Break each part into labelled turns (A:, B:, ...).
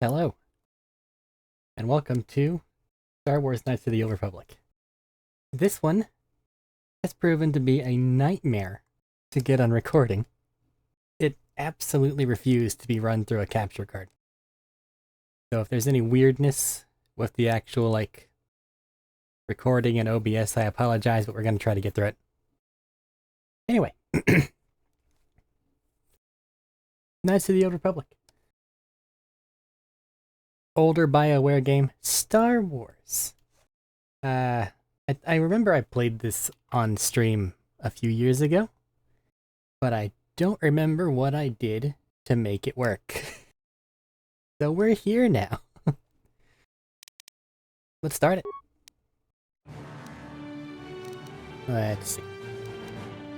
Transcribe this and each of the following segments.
A: Hello, and welcome to Star Wars Knights of the Old Republic. This one has proven to be a nightmare to get on recording. It absolutely refused to be run through a capture card. So if there's any weirdness with the actual, recording and OBS, I apologize, but we're going to try to get through it. Anyway. Knights of the Old Republic. Older BioWare game, Star Wars. I remember I played this on stream a few years ago, but I don't remember what I did to make it work. So we're here now. Let's start it. Let's see.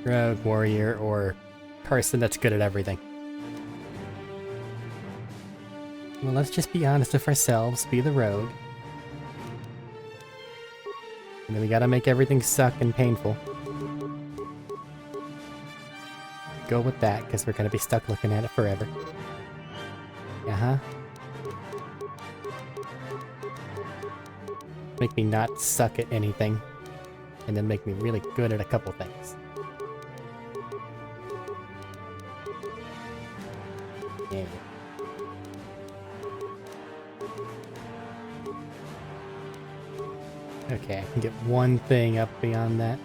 A: Rogue, warrior, or person that's good at everything. Well, let's just be honest with ourselves, be the rogue. And then we gotta make everything suck and painful. Go with that, because we're gonna be stuck looking at it forever. Uh-huh. Make me not suck at anything. And then make me really good at a couple things. Yeah. Okay, I can get one thing up beyond that.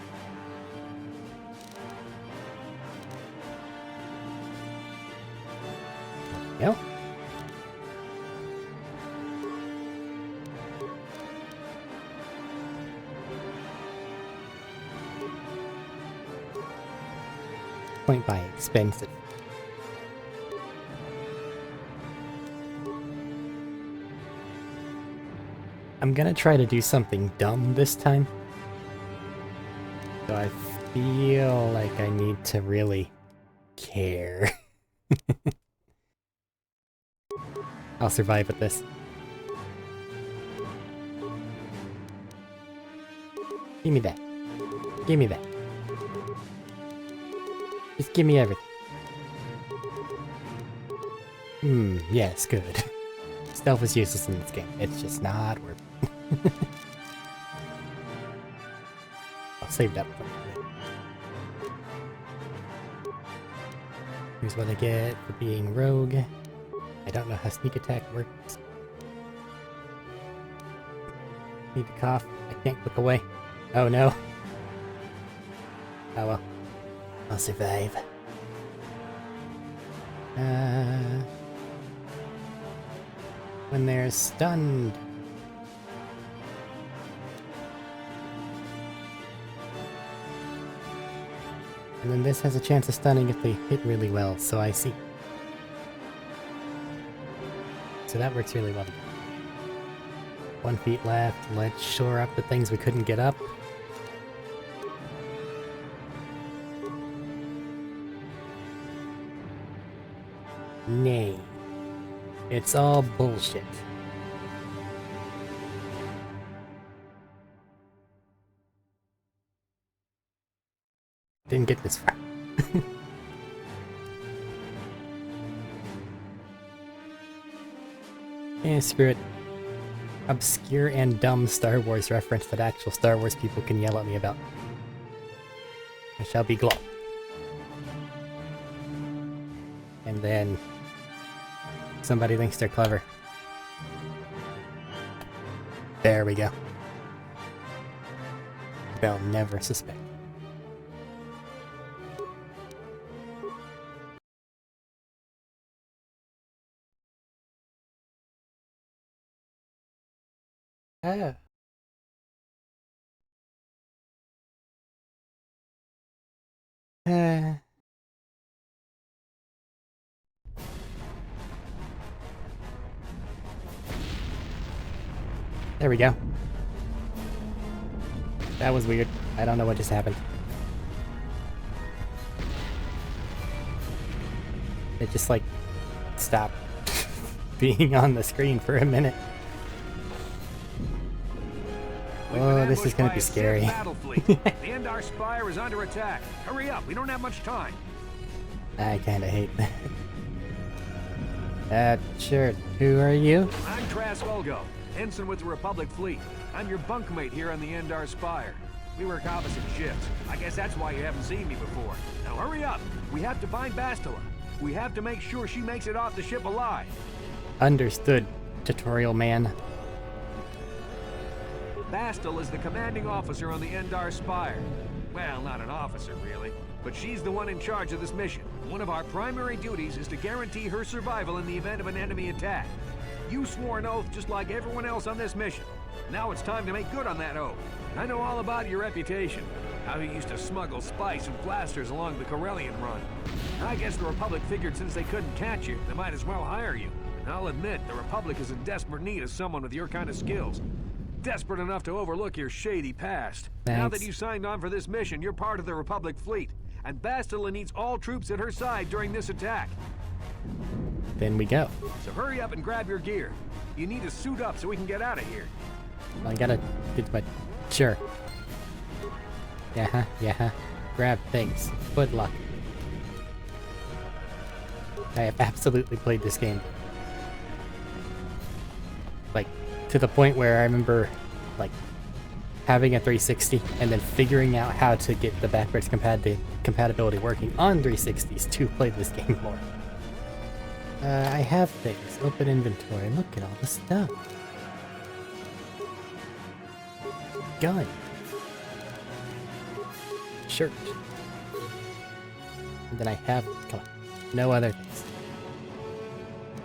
A: Yep. Point by expensive. I'm gonna try to do something dumb this time. So I feel like I need to really care. I'll survive with this. Give me that. Give me that. Just give me everything. Yes, good. Stealth is useless in this game. It's just not worth it. I'll save that for later. Here's what I get for being rogue. I don't know how sneak attack works. Need to cough. I can't look away. Oh no. Oh well. I'll survive. When they're stunned. And then this has a chance of stunning if they hit really well, so I see. So that works really well. 1 feet left, let's shore up the things we couldn't get up. Nay. It's all bullshit. Didn't get this far. Eh, screw it. Obscure and dumb Star Wars reference that actual Star Wars people can yell at me about. I shall be Glow. And then somebody thinks they're clever. There we go. They'll never suspect. Ah. There we go. That was weird. I don't know what just happened. It just stopped being on the screen for a minute. Oh, this is gonna be scary.
B: The Endar Spire is under attack. Hurry up, we don't have much time.
A: I kinda hate that. Sure. Who are you?
B: I'm Volgo, ensign with the Republic Fleet. I'm your bunkmate here on the Endar Spire. We work opposite shifts. I guess that's why you haven't seen me before. Now hurry up. We have to find Bastila. We have to make sure she makes it off the ship alive.
A: Understood, tutorial man.
B: Bastila is the commanding officer on the Endar Spire. Well, not an officer, really. But she's the one in charge of this mission. One of our primary duties is to guarantee her survival in the event of an enemy attack. You swore an oath just like everyone else on this mission. Now it's time to make good on that oath. I know all about your reputation. How you used to smuggle spice and blasters along the Corellian run. I guess the Republic figured since they couldn't catch you, they might as well hire you. I'll admit, the Republic is in desperate need of someone with your kind of skills. Desperate enough to overlook your shady past.
A: Thanks.
B: Now that you signed on for this mission, you're part of the Republic fleet. And Bastila needs all troops at her side during this attack.
A: Then we go.
B: So hurry up and grab your gear. You need to suit up so we can get out of here.
A: I gotta get my... Sure. Yeah. Grab things. Good luck. I have absolutely played this game. Like, to the point where I remember, like, having a 360 and then figuring out how to get the backwards compatibility working on 360s to play this game more. I have things. Open inventory. Look at all the stuff. Gun. Shirt. And then I have... Come on. No other things.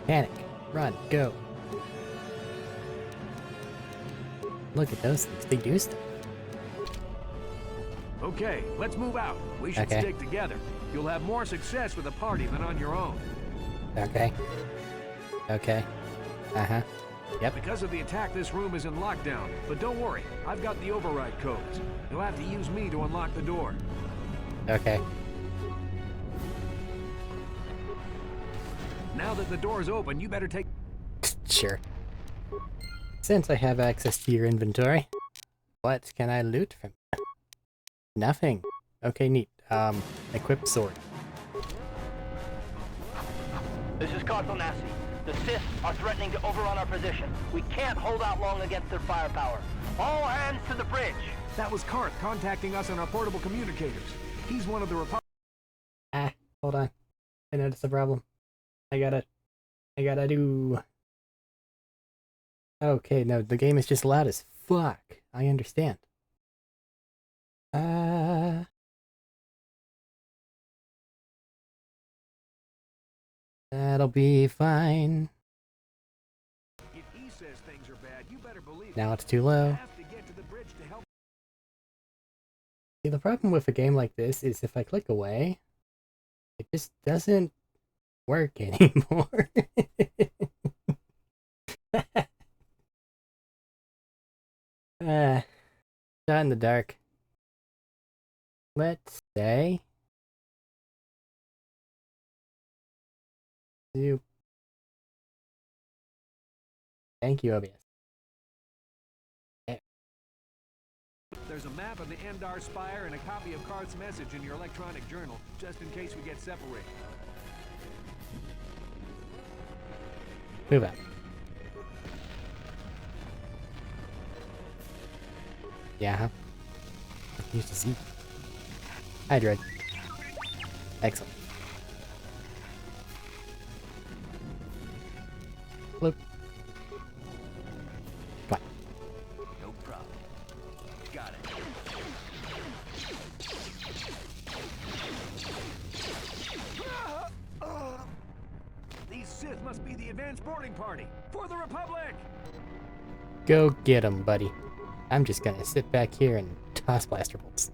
A: Panic. Run. Go. Look at those things. They do stuff.
B: Okay, let's move out. We should stick together. You'll have more success with a party than on your own.
A: Okay. Yep.
B: Because of the attack, this room is in lockdown. But don't worry, I've got the override codes. You'll have to use me to unlock the door.
A: Okay.
B: Now that the door's open, you better take...
A: Sure. Since I have access to your inventory, what can I loot from you? Nothing. Okay, neat. Equip sword.
C: This is Carthonasi. The Sith are threatening to overrun our position. We can't hold out long against their firepower. All hands to the bridge!
B: That was Karth contacting us on our portable communicators. He's one of the
A: Hold on. I noticed a problem. I gotta do... Okay, no, the game is just loud as fuck. I understand. That'll be fine.
B: If he says things are bad, you better believe
A: Now it's too low.
B: have to get to the bridge to help.
A: See, the problem with a game like this is if I click away, it just doesn't work anymore. Shot in the dark. Let's say... Thank you, OBS.
B: There's a map of the Endar Spire and a copy of Karth's message in your electronic journal, just in case we get separated.
A: Move out. Yeah. Use the Z. Hi, Dread. Excellent. Bloop. Come on.
C: No problem. Got it.
B: These Sith must be the advanced boarding party for the Republic!
A: Go get 'em, buddy. I'm just gonna sit back here and toss blaster bolts.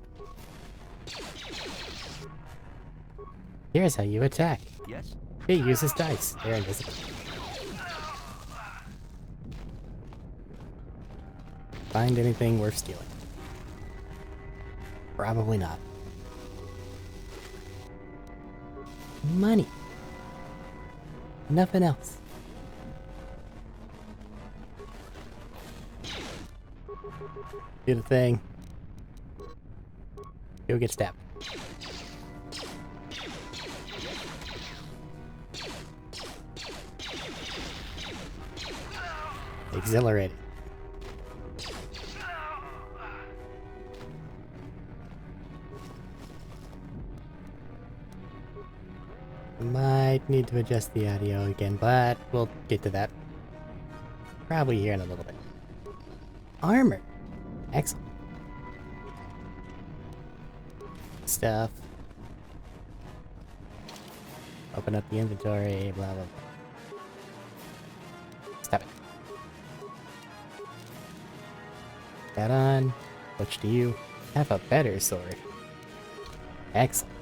A: Here's how you attack.
C: Yes?
A: It uses dice. They're invisible. Find anything worth stealing? Probably not. Money. Nothing else. Do the thing. Go get stabbed. Exhilarating. Might need to adjust the audio again, but we'll get to that probably here in a little bit. Armor! Excellent. Stuff. Open up the inventory, blah blah blah. Stop it. That on. Which do you have a better sword? Excellent.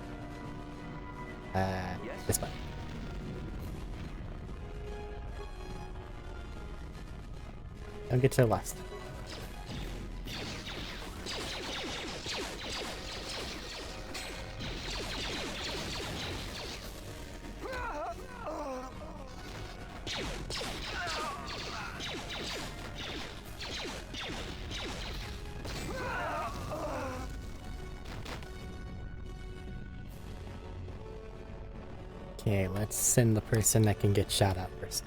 A: This one. Don't get so lost. Okay, let's send the person that can get shot out first.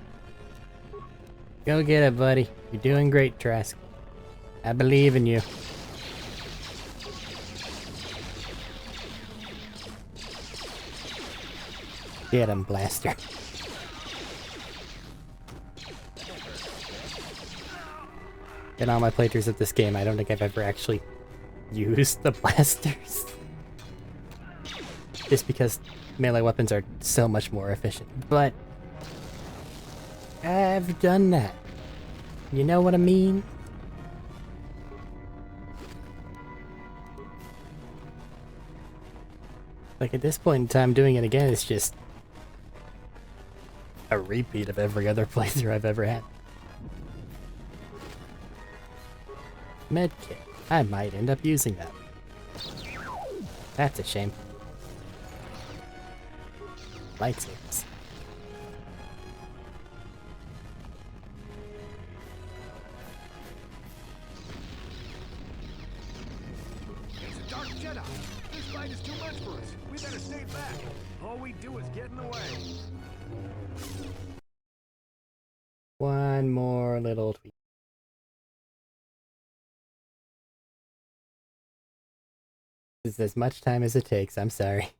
A: Go get it, buddy. You're doing great, Trask. I believe in you. Get him, blaster. In all my playthroughs of this game, I don't think I've ever actually used the blasters. Just because melee weapons are so much more efficient. But I've done that. You know what I mean? Like at this point in time, doing it again is just a repeat of every other playthrough I've ever had. Medkit. I might end up using that. That's a shame. Lightsabers.
B: It's a dark Jedi. This fight is too much for us. We better stay back. All we do is get in the way.
A: One more little tweak. This is as much time as it takes, I'm sorry.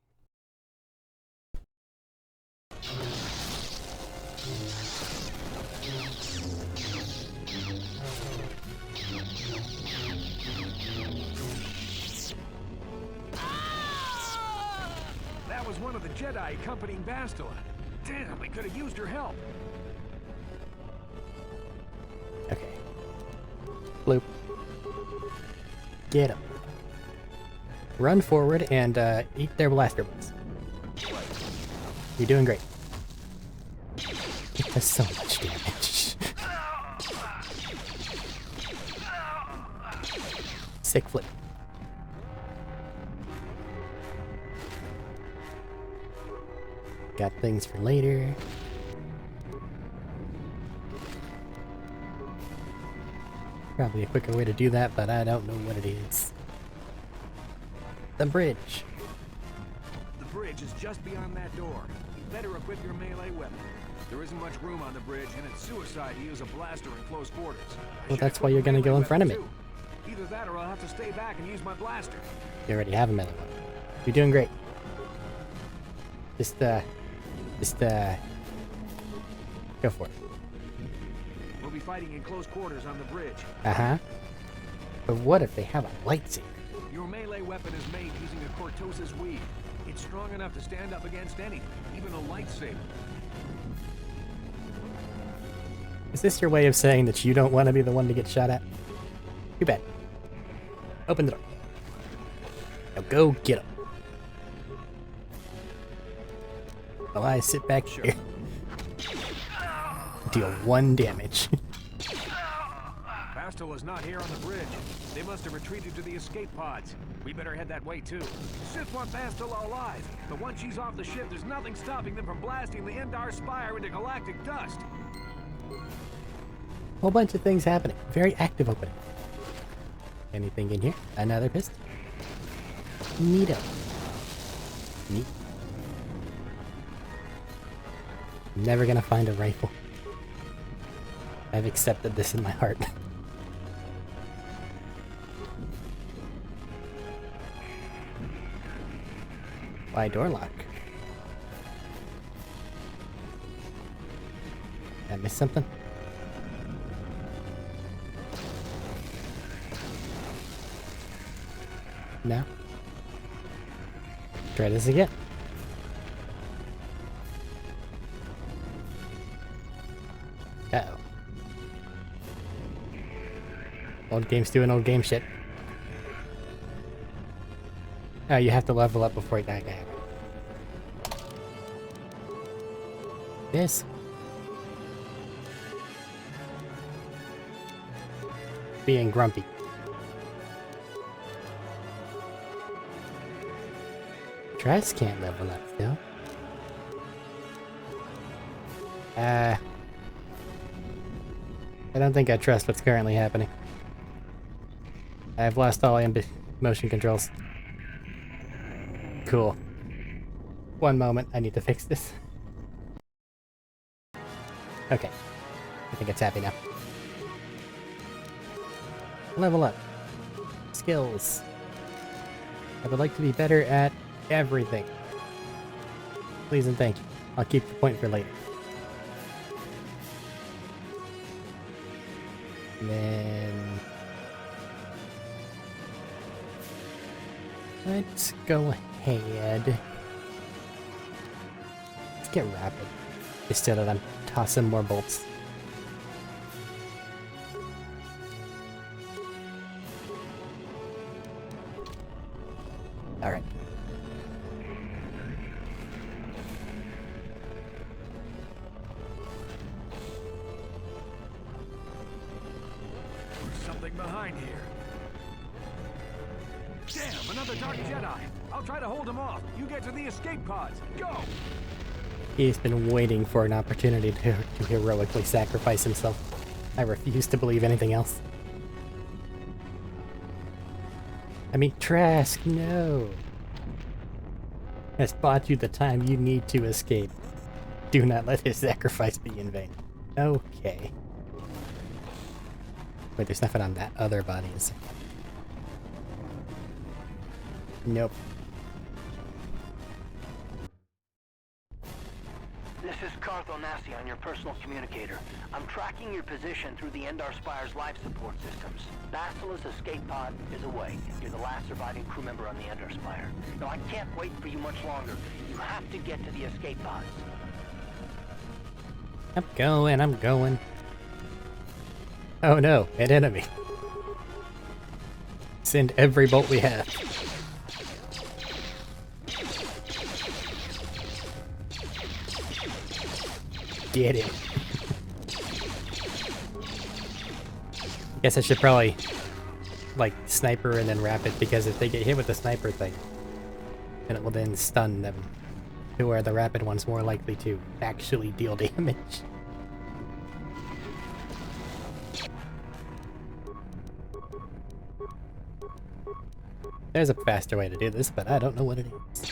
B: That was one of the Jedi accompanying Bastila. Damn, we could have used her help.
A: Okay. Bloop. Get him. Run forward and eat their blaster bolts. You're doing great. It does so much damage. Sick flip. Got things for later. Probably a quicker way to do that, but I don't know what it is. The bridge.
B: The bridge is just beyond that door. You better equip your melee weapon. There isn't much room on the bridge, and it's suicide to use a blaster in close quarters.
A: Well, that's why you're gonna go in front of me.
B: Either that or I'll have to stay back and use my blaster.
A: You already have a melee weapon. You're doing great. Just go for it.
B: We'll be fighting in close quarters on the bridge.
A: Uh-huh. But what if they have a lightsaber?
B: Your melee weapon is made using a Cortosis weave. It's strong enough to stand up against anything, even a lightsaber.
A: Is this your way of saying that you don't want to be the one to get shot at? Too bad. Open the door. Now go get him. While I sit back here. Deal 1 damage.
B: Bastila's not here on the bridge. They must have retreated to the escape pods. We better head that way too. Sith want Bastila alive, but once she's off the ship, there's nothing stopping them from blasting the Endar Spire into galactic dust.
A: Whole bunch of things happening. Very active opening. Anything in here? Another pistol. Neato. Neat. Never gonna find a rifle. I've accepted this in my heart. Why door lock? Did I miss something? No? Try this again. Uh-oh. Old game's doing old game shit. Oh, you have to level up before you die. This. Being grumpy. Dress can't level up still. I don't think I trust what's currently happening. I've lost all motion controls. Cool. One moment, I need to fix this. Okay. I think it's happy now. Level up. Skills. I would like to be better at everything. Please and thank you. I'll keep the point for later. And then... let's go ahead. Let's get rapid. Instead of them tossing more bolts. Alright.
B: There's something behind here. Damn, another Dark Jedi. I'll try to hold him off. You get to the escape pods. Go!
A: He's been waiting for an opportunity to heroically sacrifice himself. I refuse to believe anything else. I mean, Trask, no! Has bought you the time you need to escape. Do not let his sacrifice be in vain. Okay. Wait, there's nothing on that other body, is there? Nope.
C: This is KOTOR on your personal communicator. I'm tracking your position through the Endar Spire's life support systems. Basila's escape pod is away. You're the last surviving crew member on the Endar Spire. No, I can't wait for you much longer. You have to get to the escape pods.
A: I'm going. Oh no, an enemy. Send every bolt we have. Get him. Guess I should probably, like, sniper and then rapid, because if they get hit with the sniper thing, then it will then stun them, to where the rapid one's more likely to actually deal damage. There's a faster way to do this, but I don't know what it is.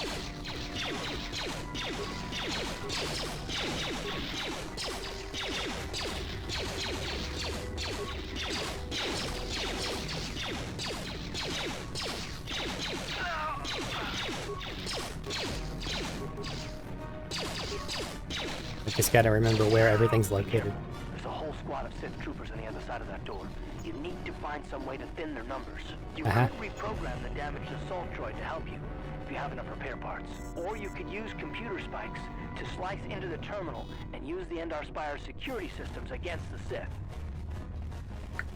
A: Just gotta remember where everything's located.
C: There's a whole squad of Sith troopers on the other side of that door. You need to find some way to thin their numbers. You could reprogram the damaged assault droid to help you, if you have enough repair parts. Or you could use computer spikes to slice into the terminal and use the Endar Spire's security systems against the Sith.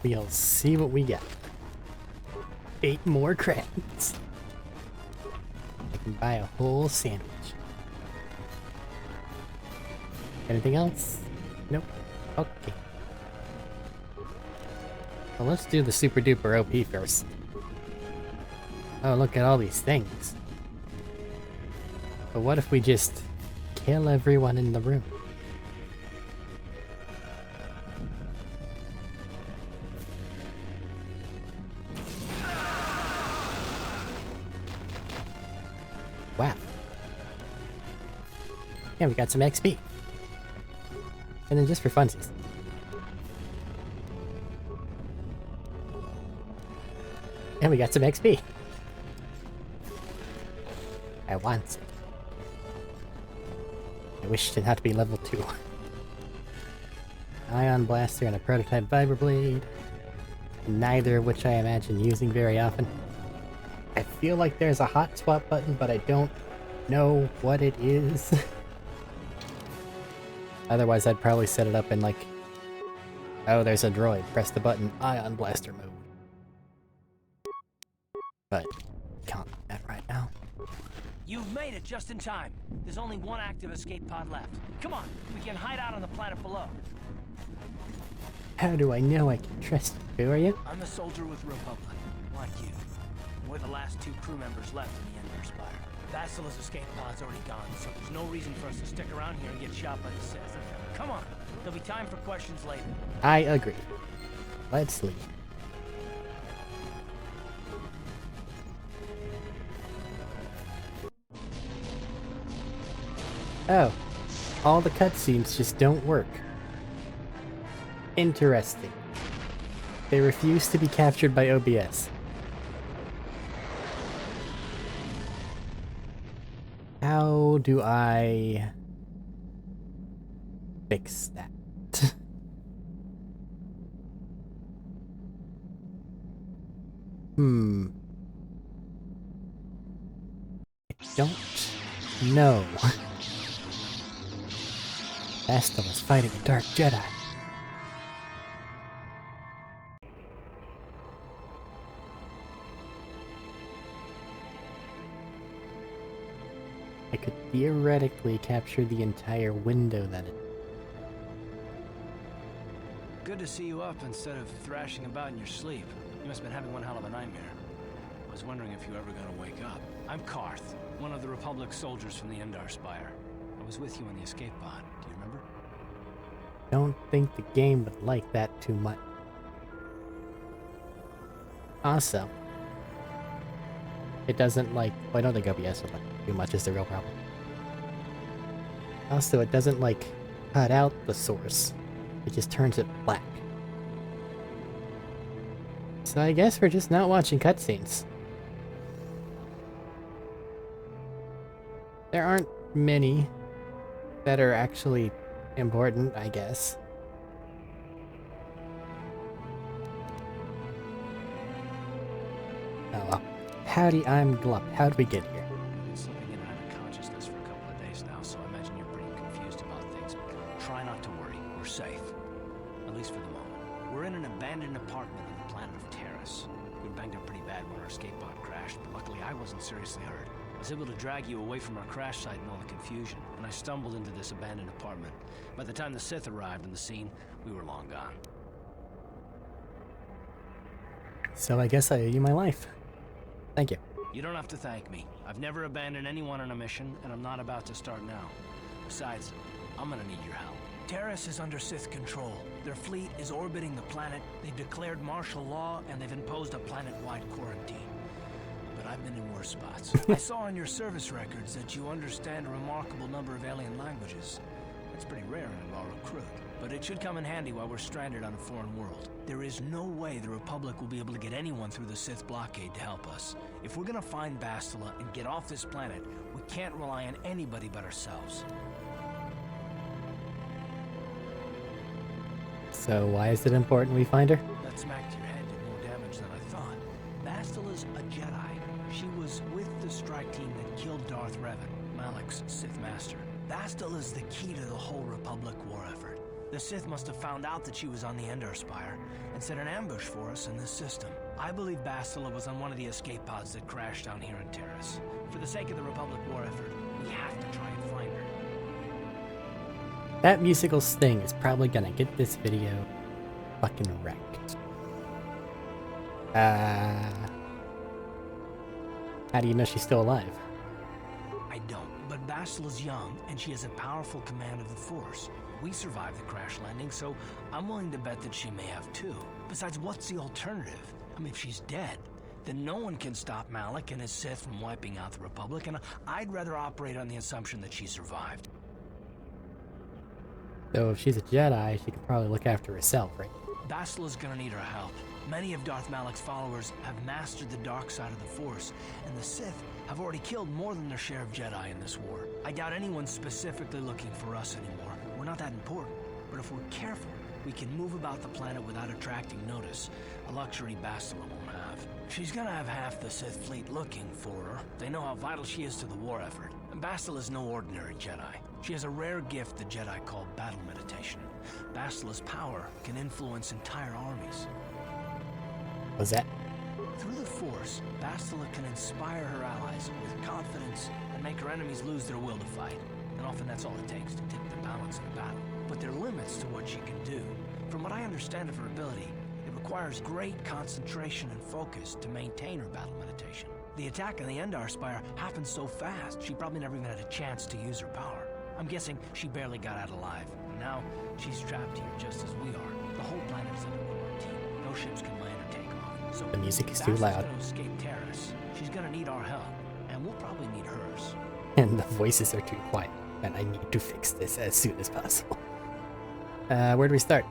A: We'll see what we get. 8 more credits. I can buy a whole sandwich. Anything else? Nope. Okay. Well, let's do the super duper OP first. Oh, look at all these things. But what if we just kill everyone in the room? Wow. Yeah, we got some XP. And then just for funsies. And we got some XP. I want it. I wish to not be level 2. Ion Blaster and a prototype Vibroblade. Neither of which I imagine using very often. I feel like there's a hot swap button, but I don't know what it is. Otherwise, I'd probably set it up in like, oh, there's a droid. Press the button, Ion Blaster mode. But can't do that right now.
D: You've made it just in time. There's only one active escape pod left. Come on, we can hide out on the planet below.
A: How do I know I can trust you? Who are you?
D: I'm a soldier with Republic, like you. We're the last 2 crew members left in the Ender Spire. Basila's escape pod's already gone, so there's no reason for us to stick around here and get shot by the Sith. Come on, there'll be time for questions later.
A: I agree. Let's leave. Oh, all the cutscenes just don't work. Interesting. They refuse to be captured by OBS. How do I fix that? I don't know. Bastila was fighting a Dark Jedi. I could theoretically capture the entire window that it...
D: Good to see you up instead of thrashing about in your sleep. You must have been having one hell of a nightmare. I was wondering if you were ever gonna wake up. I'm Karth, one of the Republic soldiers from the Endar Spire. I was with you on the escape pod. Do you remember?
A: Don't think the game would like that too much. Also, it doesn't like... Well, I don't think OBS would like it too much is the real problem. Also, it doesn't like cut out the source. It just turns it black. So I guess we're just not watching cutscenes. There aren't many that are actually important, I guess. Oh well. Howdy, I'm Glup. How'd we get here?
D: You've been slipping in and out of consciousness for a couple of days now, so I imagine you're pretty confused about things. Try not to worry. We're safe. At least for the moment. We're in an abandoned apartment on the planet of Terrace. We were banged up pretty bad when our escape pod crashed, but luckily I wasn't seriously hurt. I was able to drag you away from our crash site in all the confusion, and I stumbled into this abandoned apartment. By the time the Sith arrived on the scene, we were long gone.
A: So I guess I owe you my life. Thank you.
D: You don't have to thank me. I've never abandoned anyone on a mission, and I'm not about to start now. Besides, I'm gonna need your help. Terrace is under Sith control. Their fleet is orbiting the planet, they've declared martial law, and they've imposed a planet-wide quarantine. But I've been in worse spots. I saw on your service records that you understand a remarkable number of alien languages. That's pretty rare in a raw recruit. But it should come in handy while we're stranded on a foreign world. There is no way the Republic will be able to get anyone through the Sith blockade to help us. If we're gonna find Bastila and get off this planet, we can't rely on anybody but ourselves.
A: So why is it important we find her?
D: That smack to your head did more damage than I thought. Bastila's a Jedi. She was with the strike team that killed Darth Revan, Malik's Sith Master. Bastila's the key to the whole Republic war effort. The Sith must have found out that she was on the Endar Spire and set an ambush for us in this system. I believe Bastila was on one of the escape pods that crashed down here in Terrace. For the sake of the Republic war effort, we have to try and find her.
A: That musical sting is probably gonna get this video fucking wrecked. How do you know she's still alive?
D: I don't, but Bastila's young, and she has a powerful command of the Force. We survived the crash landing, so I'm willing to bet that she may have too. Besides, what's the alternative? I mean, if she's dead, then no one can stop Malik and his Sith from wiping out the Republic, and I'd rather operate on the assumption that she survived.
A: So if she's a Jedi, she could probably look after herself, right?
D: Bastila's gonna need our help. Many of Darth Malik's followers have mastered the dark side of the Force, and the Sith have already killed more than their share of Jedi in this war. I doubt anyone's specifically looking for us anymore. We're not that important, but if we're careful, we can move about the planet without attracting notice, a luxury Bastila won't have. She's gonna have half the Sith fleet looking for her. They know how vital she is to the war effort. And Bastila's no ordinary Jedi. She has a rare gift the Jedi call battle meditation. Bastila's power can influence entire armies.
A: What's that?
D: Through the Force, Bastila can inspire her allies with confidence and make her enemies lose their will to fight. And often that's all it takes to tip the balance in a battle. But there are limits to what she can do. From what I understand of her ability, it requires great concentration and focus to maintain her battle meditation. The attack on the Endar Spire happened so fast, she probably never even had a chance to use her power. I'm guessing she barely got out alive. Now, she's trapped here just as we are. The whole planet is under quarantine. No ships can land or take off. So
A: The music is too loud.
D: Gonna escape Terrace. She's gonna need our help, and we'll probably need hers.
A: And the voices are too quiet. And I need to fix this as soon as possible. Where do we start?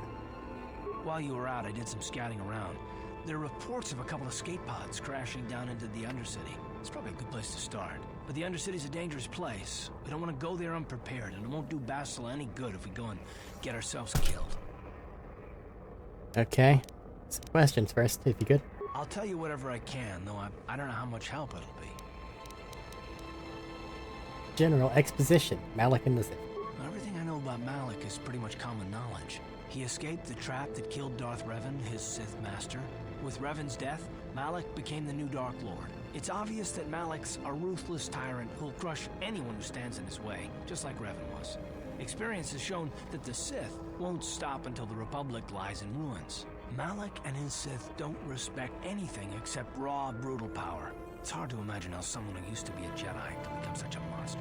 D: While you were out, I did some scouting around. There are reports of a couple of escape pods crashing down into the Undercity. It's probably a good place to start. But the Undercity's a dangerous place. We don't want to go there unprepared, and it won't do Bastila any good if we go and get ourselves killed.
A: Okay. Some questions first, if you could.
D: I'll tell you whatever I can, though I don't know how much help it'll be.
A: General exposition. Malik and the Sith.
D: Everything I know about Malik is pretty much common knowledge. He escaped the trap that killed Darth Revan, his Sith master. With Revan's death, Malik became the new Dark Lord. It's obvious that Malik's a ruthless tyrant who'll crush anyone who stands in his way, just like Revan was. Experience has shown that the Sith won't stop until the Republic lies in ruins. Malik and his Sith don't respect anything except raw, brutal power. It's hard to imagine how someone who used to be a Jedi could become such a monster.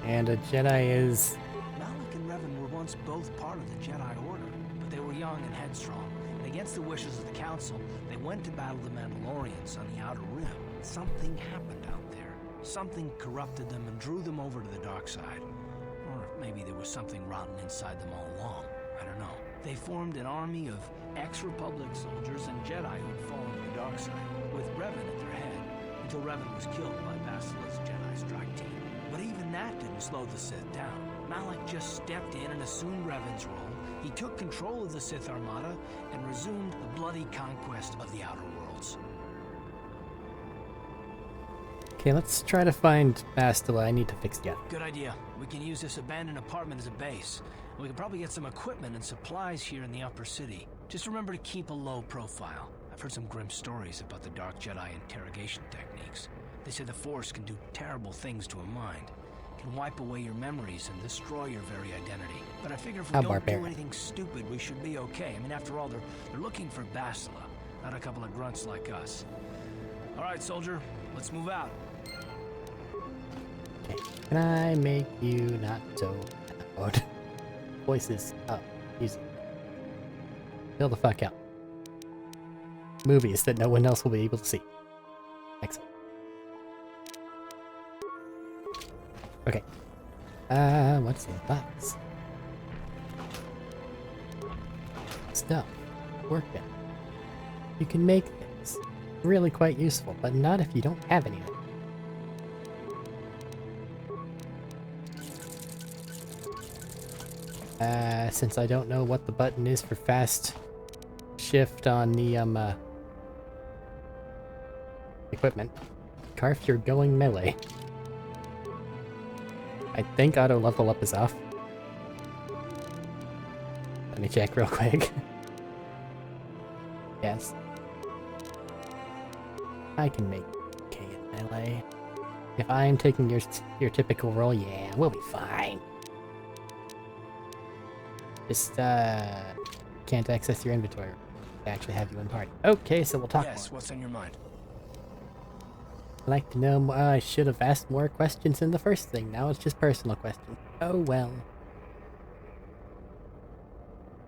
A: And a Jedi is...
D: Malik and Revan were once both part of the Jedi Order, but they were young and headstrong, and against the wishes of the Council, they went to battle the Mandalorians on the Outer Rim. Something happened out there. Something corrupted them and drew them over to the dark side. Or maybe there was something rotten inside them all along. I don't know. They formed an army of ex-Republic soldiers and Jedi who had fallen to the dark side, with Revan at their head, until Revan was killed by Bastila's Jedi strike team. But even that didn't slow the Sith down. Malik just stepped in and assumed Revan's role. He took control of the Sith Armada and resumed the bloody conquest of the Outer Worlds.
A: Okay, let's try to find Bastila. I need to fix the other.
D: Good idea. We can use this abandoned apartment as a base. We can probably get some equipment and supplies here in the upper city. Just remember to keep a low profile. I've heard some grim stories about the Dark Jedi interrogation techniques. They say the Force can do terrible things to a mind. It can wipe away your memories and destroy your very identity. But I figure if we don't do anything stupid, we should be okay. I mean, after all, they're looking for Bastila, not a couple of grunts like us. All right, soldier, let's move out.
A: Okay. Can I make you not so loud? Voices up. Music. Chill the fuck out. Movies that no one else will be able to see. Excellent. Okay. What's in the box? Stuff. Workbench. You can make things. Really quite useful, but not if you don't have anything. Since I don't know what the button is for fast shift on the, equipment. Carf, you're going melee. I think auto level up is off. Let me check real quick. Yes. I can make okay in melee. If I'm taking your typical role, yeah, we'll be fine. Just, can't access your inventory. I actually have you in party. Okay, so we'll talk more.
D: Yes, what's on your mind?
A: I'd like to know more. I should have asked more questions in the first thing. Now it's just personal questions. Oh well.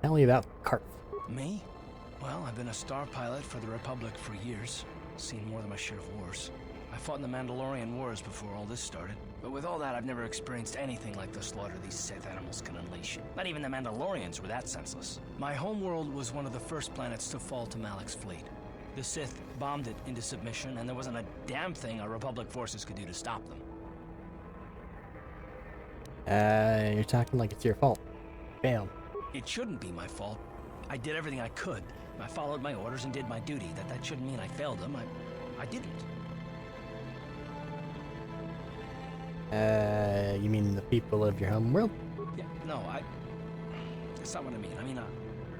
A: Tell me about Carf.
D: Me? Well, I've been a star pilot for the Republic for years. Seen more than my share of wars. I fought in the Mandalorian Wars before all this started. But with all that, I've never experienced anything like the slaughter these Sith animals can unleash. Not even the Mandalorians were that senseless. My homeworld was one of the first planets to fall to Malik's fleet. The Sith bombed it into submission, and there wasn't a damn thing our Republic forces could do to stop them.
A: You're talking like it's your fault. Failed.
D: It shouldn't be my fault. I did everything I could. I followed my orders and did my duty. That shouldn't mean I failed them. I didn't.
A: You mean the people of your home world?
D: Yeah, no, that's not what I mean.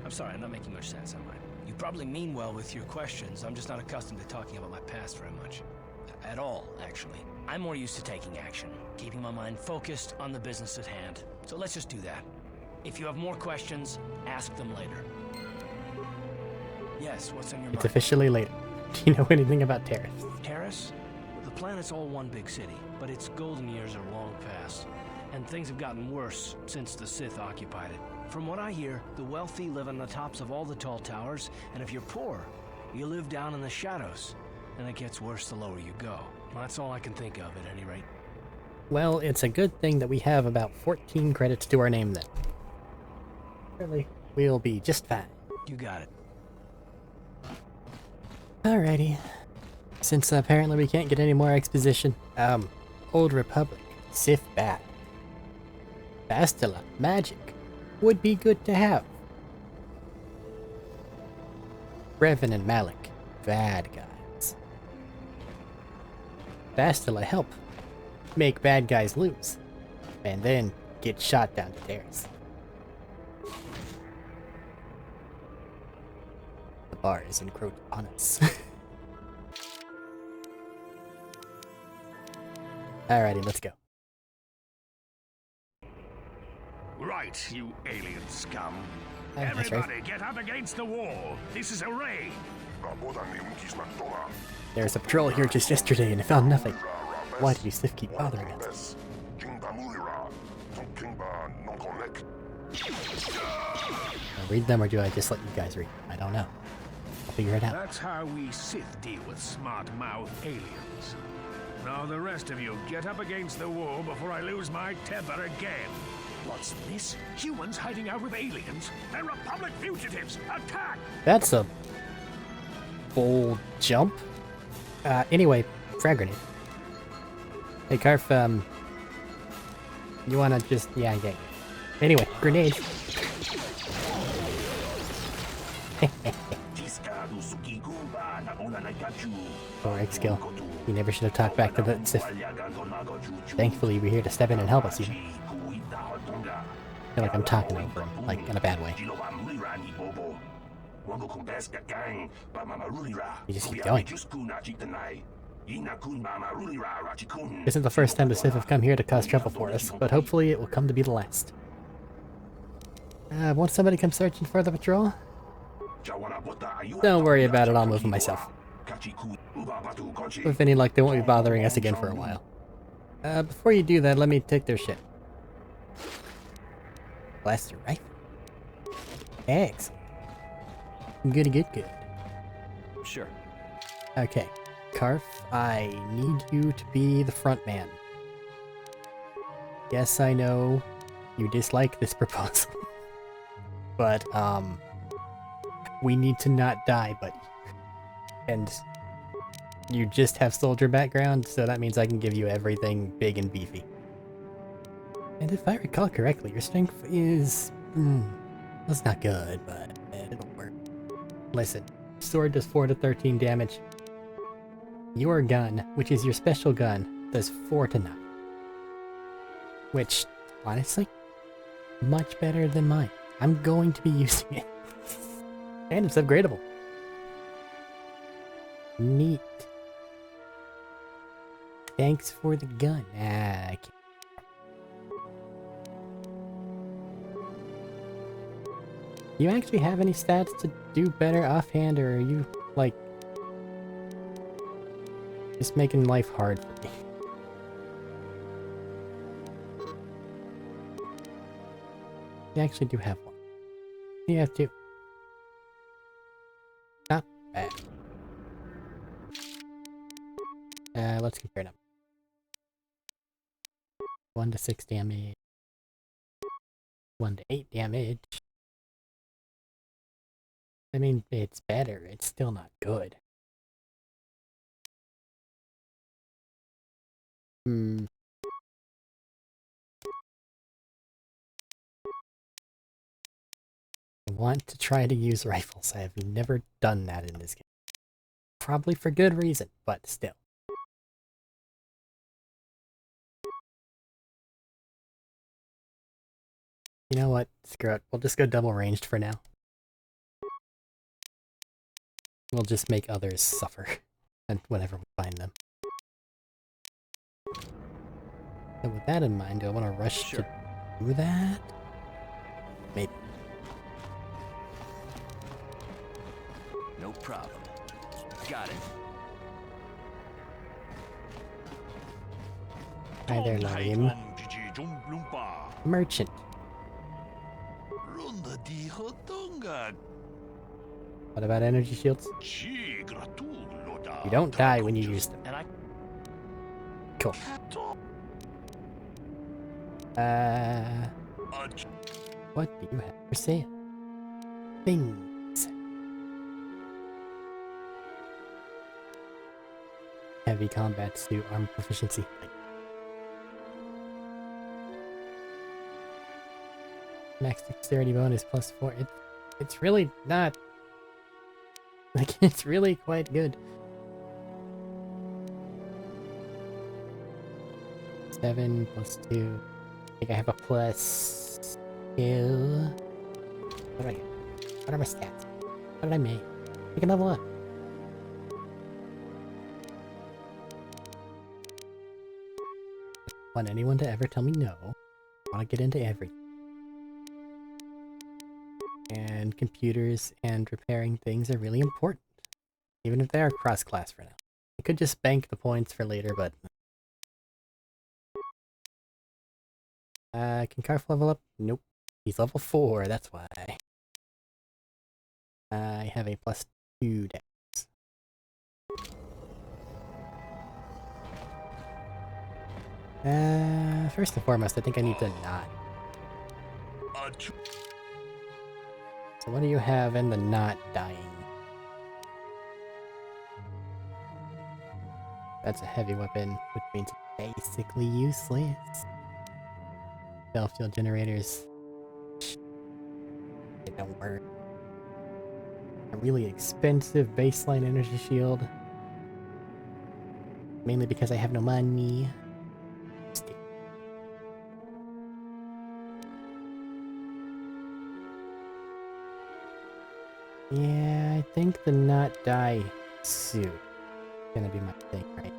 D: I'm sorry, I'm not making much sense, am I? You probably mean well with your questions. I'm just not accustomed to talking about my past very much. At all, actually. I'm more used to taking action, keeping my mind focused on the business at hand. So let's just do that. If you have more questions, ask them later. Yes, what's on your mind?
A: It's officially later. Do you know anything about Terrace?
D: Terrace? The planet's all one big city, but its golden years are long past, and things have gotten worse since the Sith occupied it. From what I hear, the wealthy live on the tops of all the tall towers, and if you're poor, you live down in the shadows, and it gets worse the lower you go. Well, that's all I can think of, at any rate.
A: Well, it's a good thing that we have about 14 credits to our name then. Surely, we'll be just fine.
D: You got it.
A: Alrighty. Since apparently we can't get any more exposition, Old Republic, Sith bad. Bastila, magic. Would be good to have. Revan and Malik, bad guys. Bastila help make bad guys lose, and then get shot down to theirs. The bar is encroached upon us. Alrighty, let's go.
E: Right, you alien scum.
A: That's right.
E: Everybody get up against the wall. This is a raid.
A: There was a patrol here just yesterday and I found nothing. Why do you Sith keep bothering us? I'll read them or do I just let you guys read? I don't know. I'll figure it out.
E: That's how we Sith deal with smart-mouth aliens. Now the rest of you, get up against the wall before I lose my temper again. What's this? Humans hiding out with aliens? They're Republic fugitives! Attack!
A: That's a bold jump. Anyway, frag grenade. Hey, Karf, you wanna just... Yeah. Anyway, grenade. Arik skill. You never should have talked back to the Sith. Thankfully, you're here to step in and help us, you know. I feel like I'm talking over him, like in a bad way. You just keep going. This isn't the first time the Sith have come here to cause trouble for us, but hopefully it will come to be the last. Won't somebody come searching for the patrol? Don't worry about it, I'll move it myself. With any luck, they won't be bothering us again for a while. Before you do that, let me take their shit. Blaster rifle. Excellent. Good.
D: Sure.
A: Okay. Karf, I need you to be the front man. Yes, I know you dislike this proposal. But, we need to not die, buddy. And you just have soldier background, so that means I can give you everything big and beefy. And if I recall correctly, your strength is... that's not good, but it'll work. Listen, sword does 4 to 13 damage. Your gun, which is your special gun, does 4 to 9. Which, honestly, much better than mine. I'm going to be using it. And it's upgradable. Neat. Thanks for the gun. I can't. Do you actually have any stats to do better offhand, or are you, like, just making life hard for me? You actually do have one. You have 2. Not bad. Let's compare them. 1 to 6 damage. 1 to 8 damage. I mean, it's better. It's still not good. I want to try to use rifles. I have never done that in this game. Probably for good reason, but still. You know what? Screw it. We'll just go double ranged for now. We'll just make others suffer and whenever we find them. So with that in mind, do I want to rush to do that? Maybe.
D: No problem. Got it.
A: Hi there, Naeem. Merchant. What about energy shields? You don't die when you use them. Cool. What do you have for sale? Things. Heavy combat suit, armor proficiency. Max dexterity bonus +4. It's really not. Like, it's really quite good. 7 +2. I think I have a +2. What do I get? What are my stats? What did I make? I can level up. Want anyone to ever tell me no. I want to get into everything. And computers and repairing things are really important. Even if they are cross-class for now. I could just bank the points for later, but... can Karf level up? Nope. He's level 4, that's why. I have a +2 dex. First and foremost, I think I need to not. So what do you have in the not dying? That's a heavy weapon, which means it's basically useless. Battlefield generators. They don't work. A really expensive baseline energy shield. Mainly because I have no money. Yeah, I think the not die suit is gonna be my thing, right?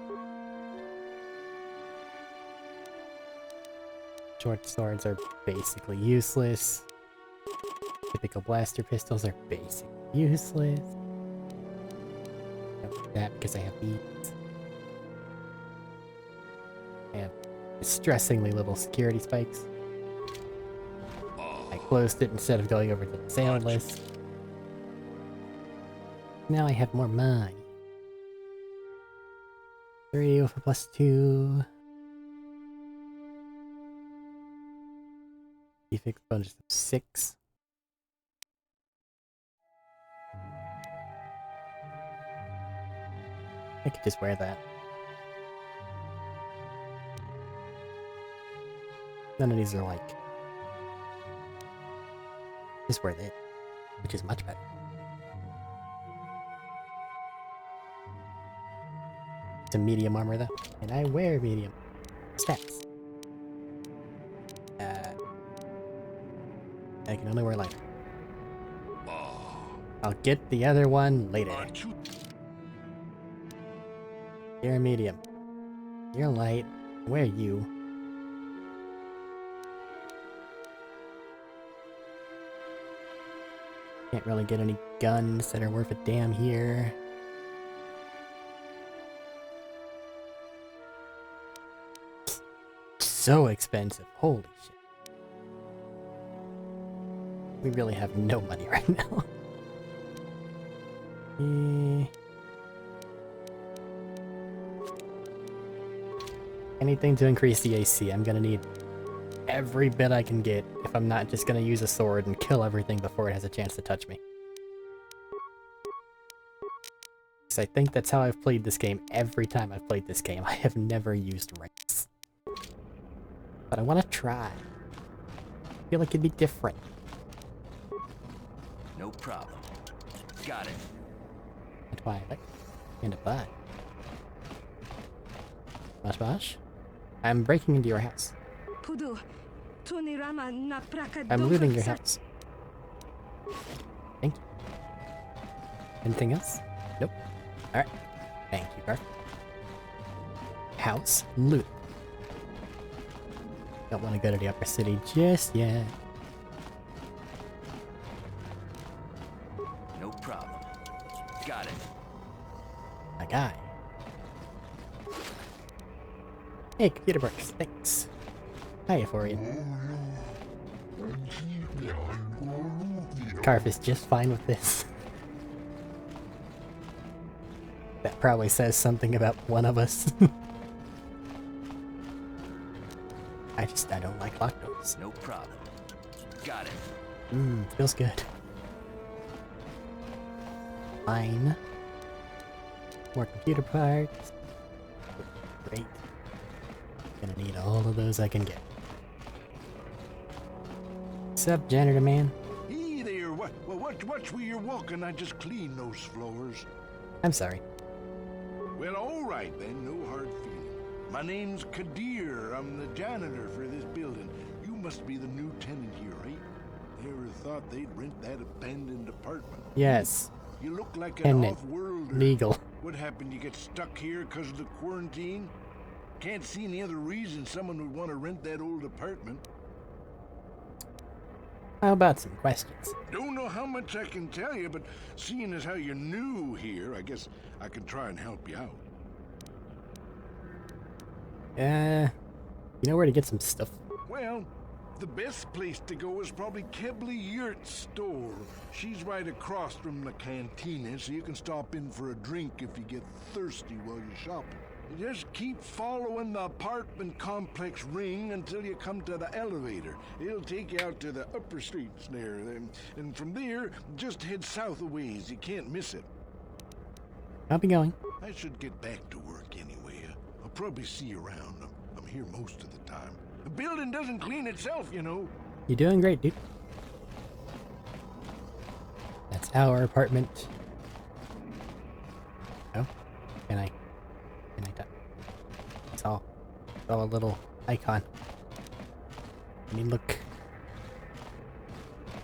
A: Short swords are basically useless. Typical blaster pistols are basically useless. Don't do that because I have these. I have distressingly little security spikes. I closed it instead of going over to the sale list. Now I have more money. 3 with a +2. Defect bonus of 6. I could just wear that. None of these are like... Just wear that, which is much better. It's a medium armor though, and I wear medium. Stats. I can only wear light. I'll get the other one later. You're medium. You're light. Where are you? Can't really get any guns that are worth a damn here. So expensive. Holy shit. We really have no money right now. Anything to increase the AC. I'm gonna need every bit I can get if I'm not just gonna use a sword and kill everything before it has a chance to touch me. Because I think that's how I've played this game every time I've played this game. I have never used ranks. But I want to try. I feel like it'd be different.
D: No problem. Got it.
A: That's why I like and a bud. Mosh mosh? I'm breaking into your house. I'm looting your house. Thank you. Anything else? Nope. Alright. Thank you, Garth. House loot. Don't want to go to the upper city just yet.
D: No problem. Got it.
A: My guy. Hey, computer works. Thanks. Hiya for you. Carf is just fine with this. That probably says something about one of us. I don't like locked doors.
D: No problem. Got it.
A: Feels good. Fine. More computer parts. Great. Gonna need all of those I can get. Sup, janitor man?
F: Hey there, watch where you're walking. I just cleaned those floors.
A: I'm sorry.
F: Well, all right then, no hard feelings. My name's Kadir. I'm the janitor for this building. You must be the new tenant here, right? Never thought they'd rent that abandoned apartment.
A: Yes.
F: You look like an
A: Tenant.
F: off-worlder.
A: Legal.
F: What happened? You get stuck here because of the quarantine? Can't see any other reason someone would want to rent that old apartment.
A: How about some questions?
F: Don't know how much I can tell you, but seeing as how you're new here, I guess I can try and help you out.
A: You know where to get some stuff?
F: Well, the best place to go is probably Kebley Yurt's store. She's right across from the cantina, so you can stop in for a drink if you get thirsty while you're shopping. Just keep following the apartment complex ring until you come to the elevator. It'll take you out to the upper streets there. And from there, just head south a ways. You can't miss it.
A: I'll be going.
F: I should get back to work anyway. I'll probably see you around. I'm here most of the time. The building doesn't clean itself, you know.
A: You're doing great, dude. That's our apartment. Oh, can I touch? It's all a little icon. Let me look.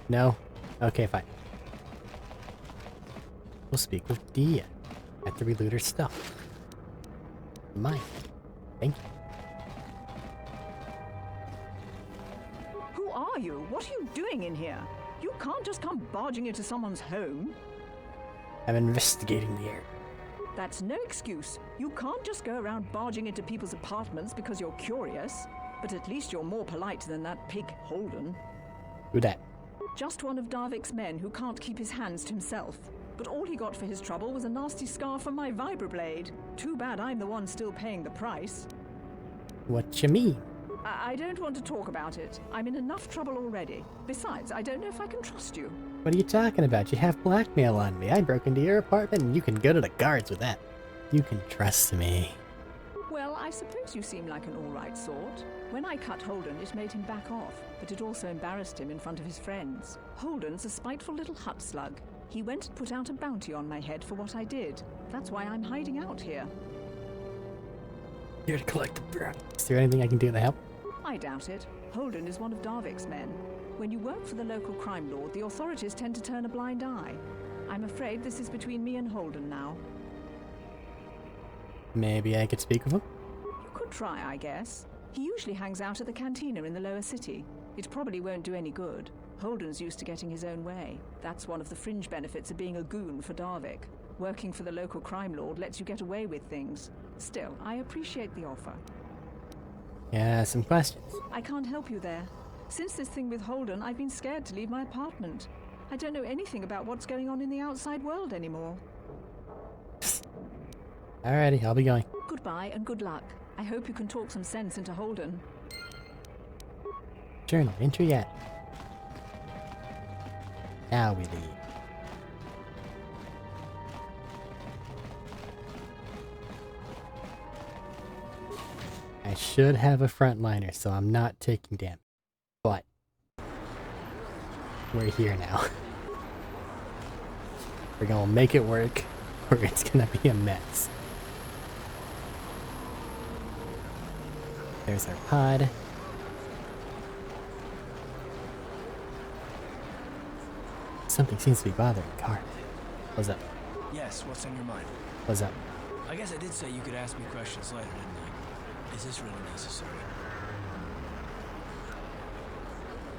A: No? Okay, fine. We'll speak with Dia after we loot her stuff. Mine. Thank you.
G: Who are you? What are you doing in here? You can't just come barging into someone's home.
A: I'm investigating the area.
G: That's no excuse. You can't just go around barging into people's apartments because you're curious. But at least you're more polite than that pig Holden.
A: Who that?
G: Just one of Darvik's men who can't keep his hands to himself. But all he got for his trouble was a nasty scar from my vibroblade. Too bad I'm the one still paying the price.
A: What you mean?
G: I don't want to talk about it. I'm in enough trouble already. Besides, I don't know if I can trust you.
A: What are you talking about? You have blackmail on me. I broke into your apartment and you can go to the guards with that. You can trust me.
G: Well, I suppose you seem like an all-right sort. When I cut Holden, it made him back off, but it also embarrassed him in front of his friends. Holden's a spiteful little hut slug. He went and put out a bounty on my head for what I did. That's why I'm hiding out here.
A: Here to collect the bounty. Is there anything I can do to help?
G: I doubt it. Holden is one of Darvik's men. When you work for the local crime lord, the authorities tend to turn a blind eye. I'm afraid this is between me and Holden now.
A: Maybe I could speak with him?
G: You could try, I guess. He usually hangs out at the cantina in the lower city. It probably won't do any good. Holden's used to getting his own way. That's one of the fringe benefits of being a goon for Darvik. Working for the local crime lord lets you get away with things. Still, I appreciate the offer.
A: Yeah, some questions.
G: I can't help you there. Since this thing with Holden, I've been scared to leave my apartment. I don't know anything about what's going on in the outside world anymore.
A: Alrighty, I'll be going.
G: Goodbye and good luck. I hope you can talk some sense into Holden.
A: Journal entry yet. Now we leave. I should have a frontliner, so I'm not taking damage. But we're here now. We're gonna make it work, or it's gonna be a mess. There's our pod. Something seems to be bothering Car. What's up?
D: Yes, what's on your mind?
A: What's up?
D: I guess I did say you could ask me questions later, didn't I? Is this really necessary?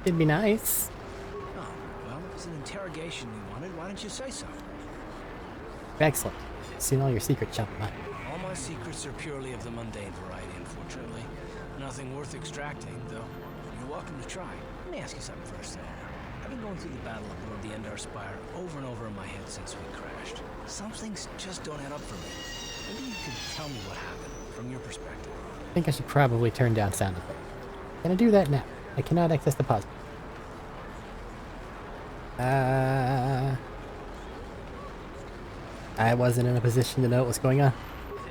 A: It'd be nice.
D: Oh, well, if it's an interrogation you wanted, why didn't you say so?
A: Excellent. Seen all your secrets, shop mine.
D: All my secrets are purely of the mundane variety, unfortunately. Nothing worth extracting, though. You're welcome to try. Let me ask you something first, though. I've been going through the battle aboard the Endar Spire over and over in my head since we crashed. Some things just don't add up for me. Maybe you could tell me what happened, from your perspective.
A: I think I should probably turn down sound effects. Can I do that now? I cannot access the pause. I wasn't in a position to know what was going on.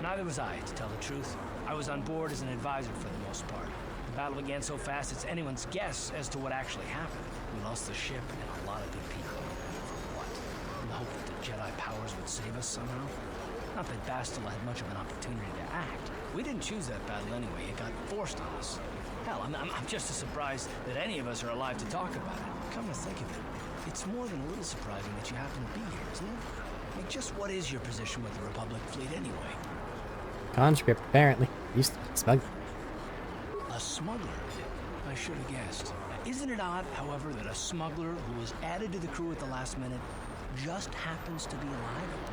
D: Neither was I, to tell the truth. I was on board as an advisor for the most part. The battle began so fast it's anyone's guess as to what actually happened. We lost the ship and a lot of good people. For what? In the hope that the Jedi powers would save us somehow? Not that Bastila had much of an opportunity to act. We didn't choose that battle anyway. It got forced on us. Hell, I'm just as surprised that any of us are alive to talk about it. Come to think of it, it's more than a little surprising that you happen to be here, isn't it? I mean, just what is your position with the Republic fleet anyway?
A: Conscript, apparently. Used to be smuggler.
D: A smuggler? I should have guessed. Isn't it odd, however, that a smuggler who was added to the crew at the last minute just happens to be alive?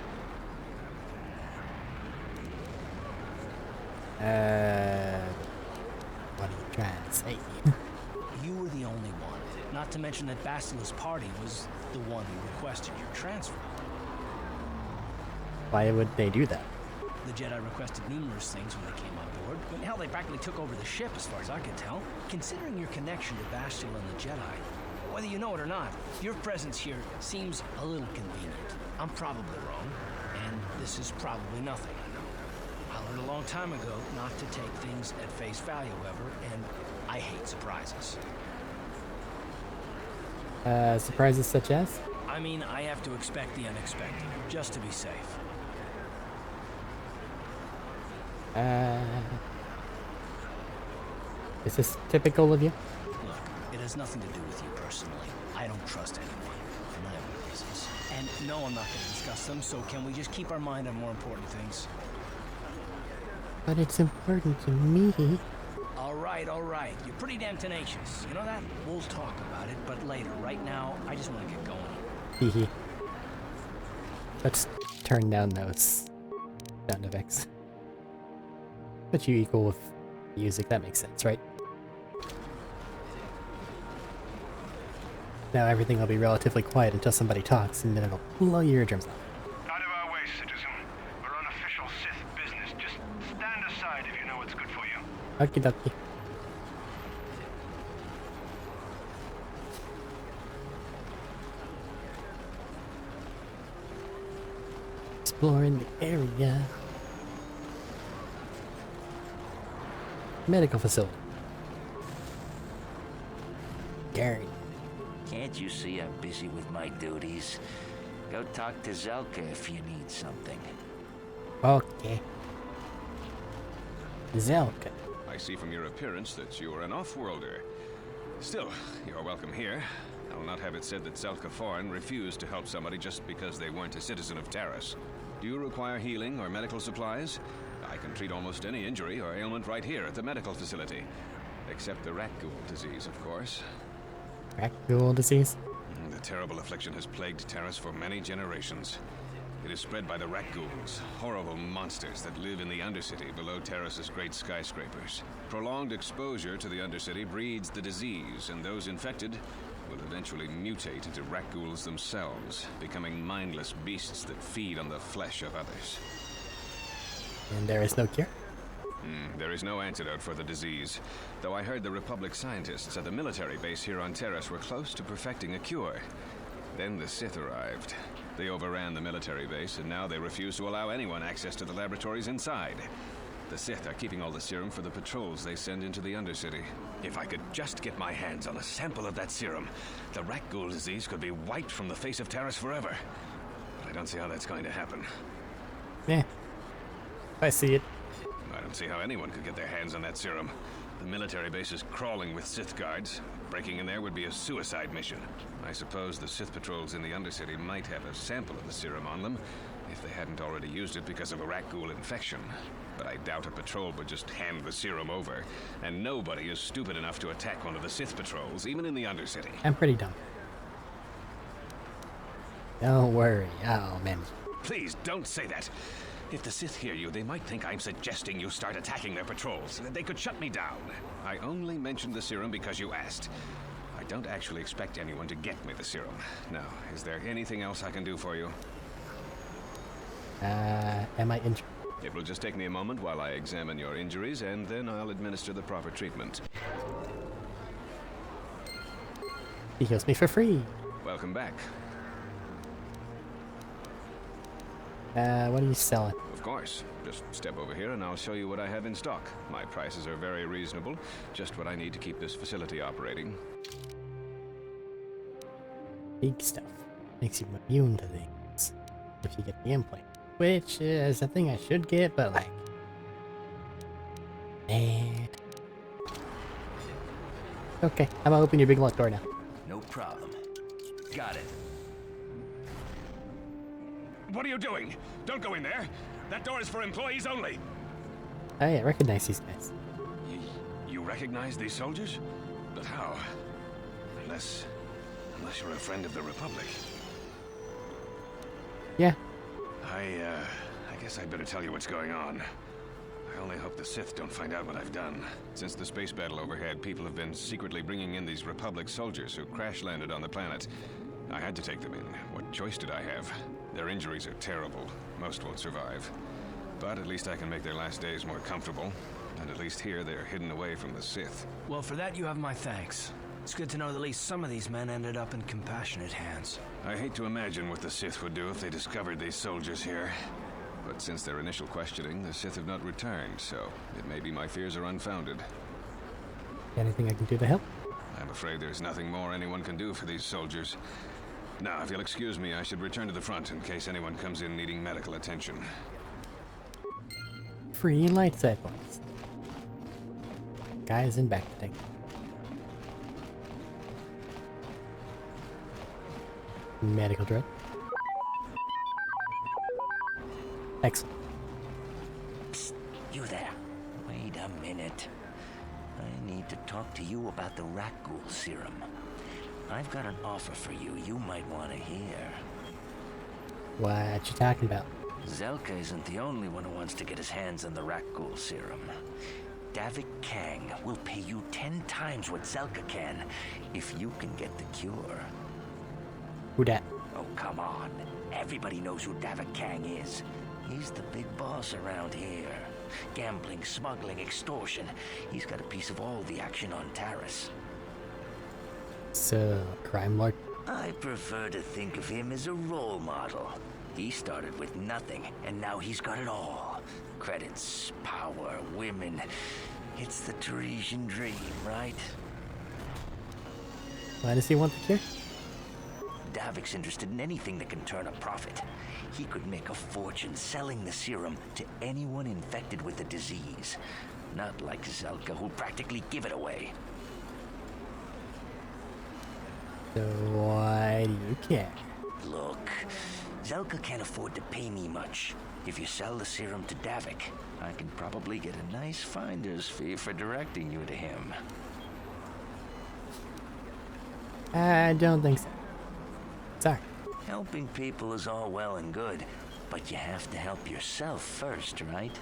A: What are you trying to say?
D: You were the only one. Not to mention that Bastila's party was the one who requested your transfer.
A: Why would they do that?
D: The Jedi requested numerous things when they came on board. But hell, they practically took over the ship as far as I could tell. Considering your connection to Bastila and the Jedi, whether you know it or not, your presence here seems a little convenient. I'm probably wrong, and this is probably nothing. I learned a long time ago not to take things at face value, however, and I hate surprises.
A: Surprises such as?
D: I mean, I have to expect the unexpected, just to be safe.
A: Is this typical of you?
D: Look, it has nothing to do with you personally. I don't trust anyone, for my own reasons. And no, I'm not going to discuss them, so can we just keep our mind on more important things?
A: But it's important to me.
D: All right. You're pretty damn tenacious. You know that? We'll talk about it, but later. Right now, I just want to get going.
A: Hehe. Let's turn down those sound effects. But you equal with music, that makes sense, right? Now everything will be relatively quiet until somebody talks, and then it'll blow your eardrums out.
E: Out of our way, citizen. We're on official Sith business. Just stand aside if you know what's good for you.
A: Okie dokie. Exploring the area. Medical facility. Gary.
H: Can't you see I'm busy with my duties? Go talk to Zelka if you need something.
A: Okay. Zelka.
I: I see from your appearance that you are an off-worlder. Still, you're welcome here. I will not have it said that Zelka Foreign refused to help somebody just because they weren't a citizen of Taris. Do you require healing or medical supplies? I can treat almost any injury or ailment right here at the medical facility. Except the rat ghoul disease, of course.
A: Rat ghoul disease?
I: The terrible affliction has plagued Taris for many generations. It is spread by the rat ghouls, horrible monsters that live in the Undercity below Taris's great skyscrapers. Prolonged exposure to the Undercity breeds the disease, and those infected will eventually mutate into rat ghouls themselves, becoming mindless beasts that feed on the flesh of others.
A: And there is no cure?
I: There is no antidote for the disease, though I heard the Republic scientists at the military base here on Terrace were close to perfecting a cure. Then the Sith arrived. They overran the military base, and now they refuse to allow anyone access to the laboratories inside. The Sith are keeping all the serum for the patrols they send into the Undercity. If I could just get my hands on a sample of that serum, the rat ghoul disease could be wiped from the face of Terrace forever. But I don't see how that's going to happen.
A: Yeah, I see it.
I: I don't see how anyone could get their hands on that serum. The military base is crawling with Sith guards. Breaking in there would be a suicide mission. I suppose the Sith patrols in the Undercity might have a sample of the serum on them, if they hadn't already used it because of a rat ghoul infection. But I doubt a patrol would just hand the serum over, and nobody is stupid enough to attack one of the Sith patrols, even in the Undercity.
A: I'm pretty dumb. Don't worry. Oh, man.
I: Please, don't say that. If the Sith hear you, they might think I'm suggesting you start attacking their patrols. They could shut me down. I only mentioned the serum because you asked. I don't actually expect anyone to get me the serum. Now, is there anything else I can do for you?
A: Am I injured?
I: It will just take me a moment while I examine your injuries, and then I'll administer the proper treatment.
A: He heals me for free.
I: Welcome back.
A: What are you selling?
I: Of course. Just step over here and I'll show you what I have in stock. My prices are very reasonable. Just what I need to keep this facility operating.
A: Big stuff. Makes you immune to things. If you get the implant. Which is a thing I should get, but like... Okay, I'm gonna open your big locked door now.
H: No problem. Got it.
I: What are you doing? Don't go in there. That door is for employees only.
A: Oh yeah, I recognize these guys.
I: You recognize these soldiers? But how? Unless you're a friend of the Republic.
A: Yeah.
I: I guess I'd better tell you what's going on. I only hope the Sith don't find out what I've done. Since the space battle overhead, people have been secretly bringing in these Republic soldiers who crash-landed on the planet. I had to take them in. What choice did I have? Their injuries are terrible. Most won't survive. But at least I can make their last days more comfortable. And at least here they're hidden away from the Sith.
D: Well, for that you have my thanks. It's good to know that at least some of these men ended up in compassionate hands.
I: I hate to imagine what the Sith would do if they discovered these soldiers here. But since their initial questioning, the Sith have not returned, so it may be my fears are unfounded.
A: Anything I can do to help?
I: I'm afraid there's nothing more anyone can do for these soldiers. Now, if you'll excuse me, I should return to the front in case anyone comes in needing medical attention.
A: Free light side points. Guys in back to take. Medical dread. Excellent.
H: Psst, you there. Wait a minute. I need to talk to you about the rat ghoul serum. I've got an offer for you might want to hear.
A: What you talking about?
H: Zelka isn't the only one who wants to get his hands on the rat ghoul serum. Davik Kang will pay you 10 times what Zelka can if you can get the cure.
A: Who dat?
H: Oh, come on. Everybody knows who Davik Kang is. He's the big boss around here. Gambling, smuggling, extortion. He's got a piece of all the action on Taris.
A: So, crime lord?
H: I prefer to think of him as a role model. He started with nothing, and now he's got it all. Credits, power, women. It's the Tarisian dream, right?
A: Why does he want the cure?
H: Davik's interested in anything that can turn a profit. He could make a fortune selling the serum to anyone infected with the disease. Not like Zelka, who'll practically give it away.
A: So why do you care?
H: Look, Zelka can't afford to pay me much. If you sell the serum to Davik, I can probably get a nice finder's fee for directing you to him.
A: I don't think so. Sorry.
H: Helping people is all well and good, but you have to help yourself first, right?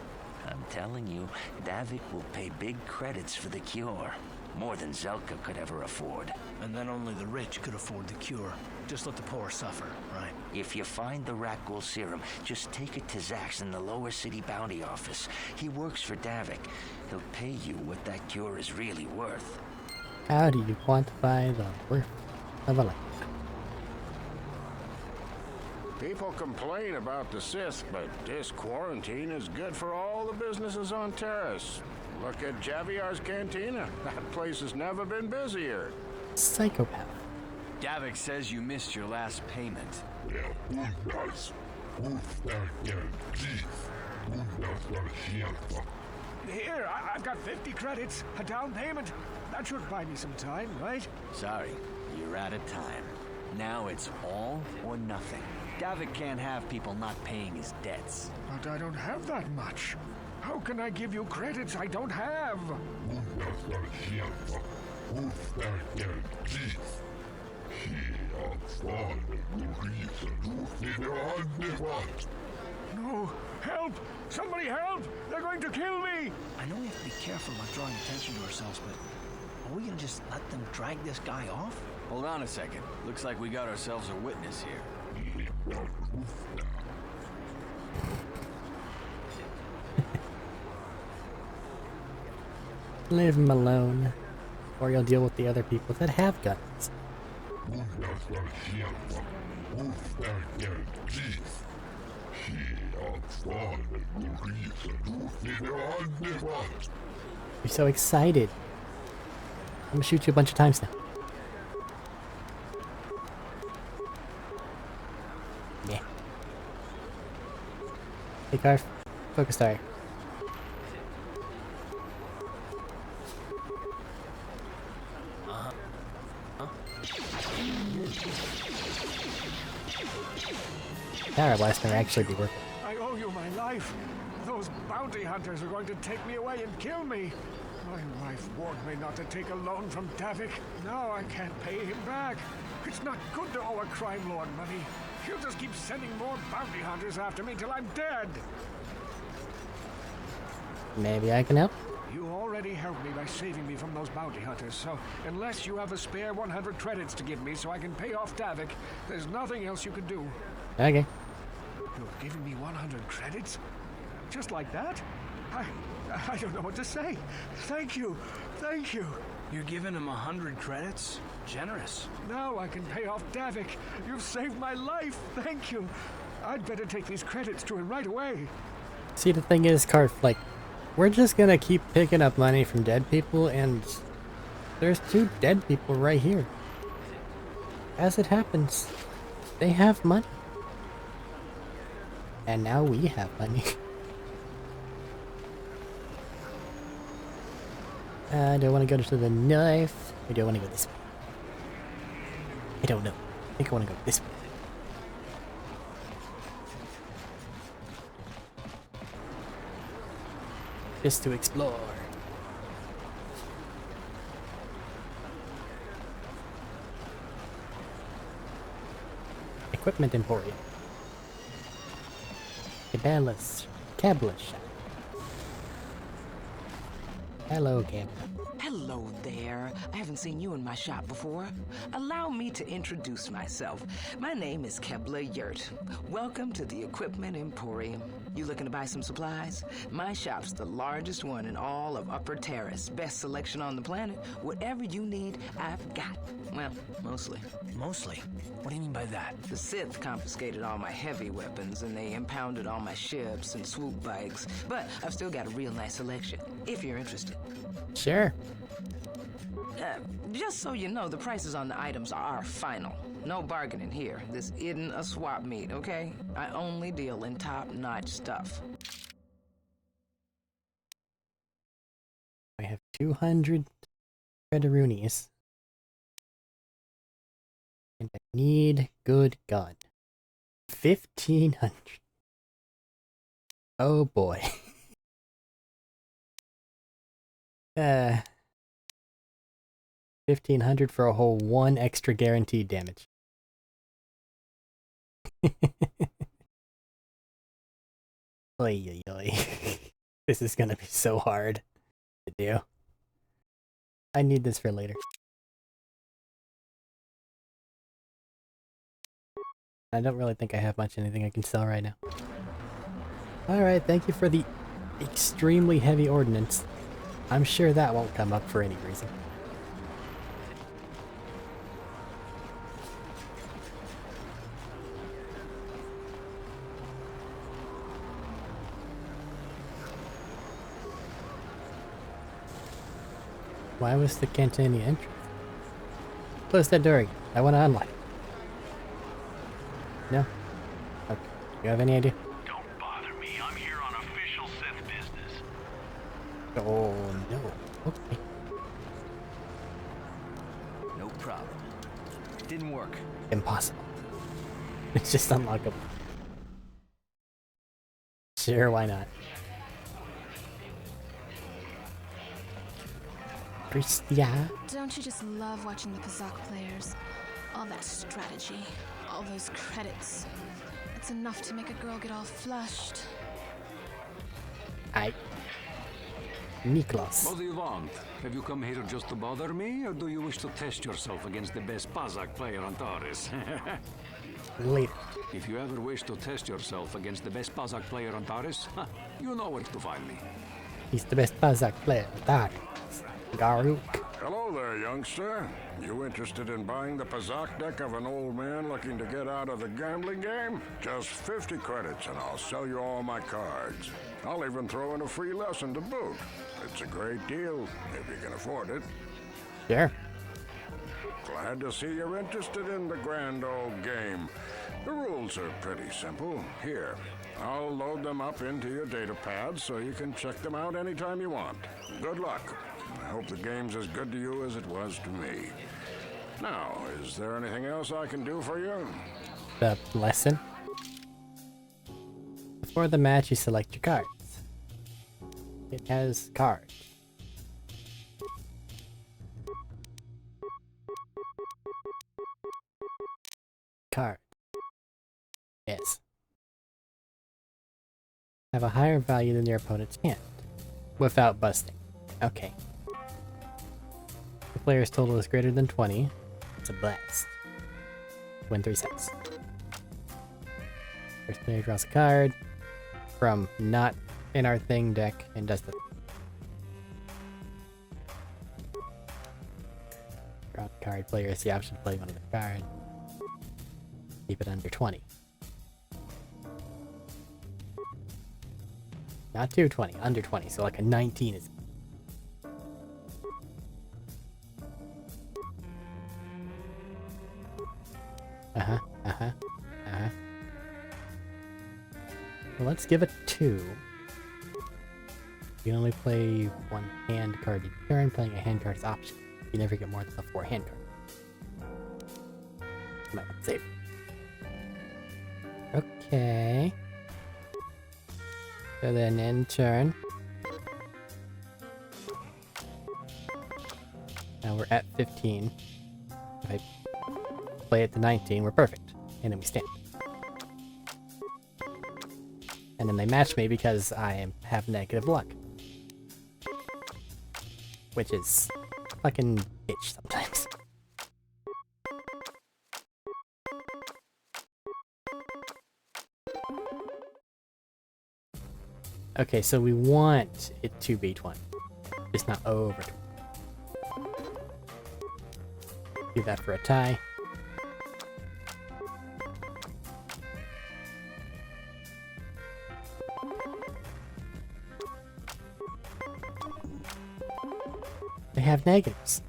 H: I'm telling you, Davik will pay big credits for the cure. More than Zelka could ever afford.
D: And then only the rich could afford the cure. Just let the poor suffer, right?
H: If you find the rat ghoul serum, just take it to Zax in the lower city bounty office. He works for Davik. He'll pay you what that cure is really worth.
A: How do you quantify the worth of a life?
E: People complain about the Sith, but this quarantine is good for all the businesses on Terrace. Look at Javiar's Cantina. That place has never been busier.
A: Psychopath.
J: Davik says you missed your last payment.
E: Here, I've got 50 credits, a down payment. That should buy me some time, right?
J: Sorry, you're out of time. Now it's all or nothing. Davik can't have people not paying his debts.
E: But I don't have that much. How can I give you credits I don't have? No! Help! Somebody help! They're going to kill me!
D: I know we have to be careful about drawing attention to ourselves, but are we gonna just let them drag this guy off?
J: Hold on a second. Looks like we got ourselves a witness here.
A: Leave him alone, or you'll deal with the other people that have guns. You're so excited. I'm gonna shoot you a bunch of times now. Yeah. Hey, car. Focus tire. Power blast may actually be working.
E: I owe you my life. Those bounty hunters are going to take me away and kill me. My wife warned me not to take a loan from Davik. Now I can't pay him back. It's not good to owe a crime lord money. He'll just keep sending more bounty hunters after me till I'm dead.
A: Maybe I can help?
E: You already helped me by saving me from those bounty hunters, so unless you have a spare 100 credits to give me so I can pay off Davik, there's nothing else you can do.
A: Okay.
E: You're giving me 100 credits? Just like that? I don't know what to say. Thank you. Thank you.
D: You're giving him 100 credits? Generous.
E: Now I can pay off Davik. You've saved my life. Thank you. I'd better take these credits to him right away.
A: See, the thing is, Carf, like, we're just gonna keep picking up money from dead people, and there's 2 dead people right here. As it happens, they have money. And now we have money. Do I want to go to the north? Or do I want to go this way? I don't know. I think I want to go this way. Just to explore. Equipment Emporium. Cabla shop. Hello, Cab.
K: Hello there. I haven't seen you in my shop before. Allow me to introduce myself. My name is Kebla Yurt. Welcome to the Equipment Emporium. You looking to buy some supplies? My shop's the largest one in all of Upper Terrace. Best selection on the planet. Whatever you need, I've got. Well, mostly.
D: Mostly? What do you mean by that?
K: The Sith confiscated all my heavy weapons and they impounded all my ships and swoop bikes. But I've still got a real nice selection, if you're interested.
A: Sure.
K: Just so you know, the prices on the items are final. No bargaining here. This isn't a swap meet, okay? I only deal in top-notch stuff.
A: I have 200 Redaroonies. And I need good gun. 1,500. Oh boy. 1,500 for a whole 1 extra guaranteed damage. Oy, oy, oy. This is gonna be so hard to do. I need this for later. I don't really think I have much anything I can sell right now. Alright, thank you for the extremely heavy ordnance. I'm sure that won't come up for any reason. Why was the cantina entrance? Close that door again. I want to unlock it. No? Okay. You have any idea?
E: Don't bother me. I'm here on official Sith business.
A: Oh no. Okay.
J: No problem. Didn't work.
A: Impossible. It's just unlockable. Sure, why not? Yeah.
L: Don't you just love watching the Kazakh players? All that strategy, all those credits. It's enough to make a girl get all flushed.
A: Niklas.
M: What do you want? Have you come here just to bother me, or do you wish to test yourself against the best Kazakh player on Taurus?
A: Later.
M: If you ever wish to test yourself against the best Kazakh player on Taurus, you know where to find me.
A: He's the best Kazakh player. That Garuk.
F: Hello there, youngster. You interested in buying the Pazak deck of an old man looking to get out of the gambling game? Just 50 credits and I'll sell you all my cards. I'll even throw in a free lesson to boot. It's a great deal, if you can afford it.
A: Sure.
F: Glad to see you're interested in the grand old game. The rules are pretty simple. Here, I'll load them up into your data pad so you can check them out anytime you want. Good luck. I hope the game's as good to you as it was to me. Now, is there anything else I can do for you?
A: The lesson. Before the match, you select your cards. It has cards. Card. Yes. Have a higher value than your opponent's hand. Without busting. Okay. The player's total is greater than 20. It's a blast. Win 3 sets. First player draws a card from not in our thing deck and does the draw a card. Player has the option to play one of the cards. Keep it under 20. Not 220, under 20, so like a 19 is. Well, let's give it 2. You can only play one hand card each turn. Playing a hand card is optional. You never get more than a 4 hand card. Might want to save. Okay. So then end turn. Now we're at 15. If I play it to 19, we're perfect. And then we stand. And then they match me because I have negative luck. Which is fucking bitch sometimes. Okay, so we want it to be 20. Just not over 20. Do that for a tie. They have negatives.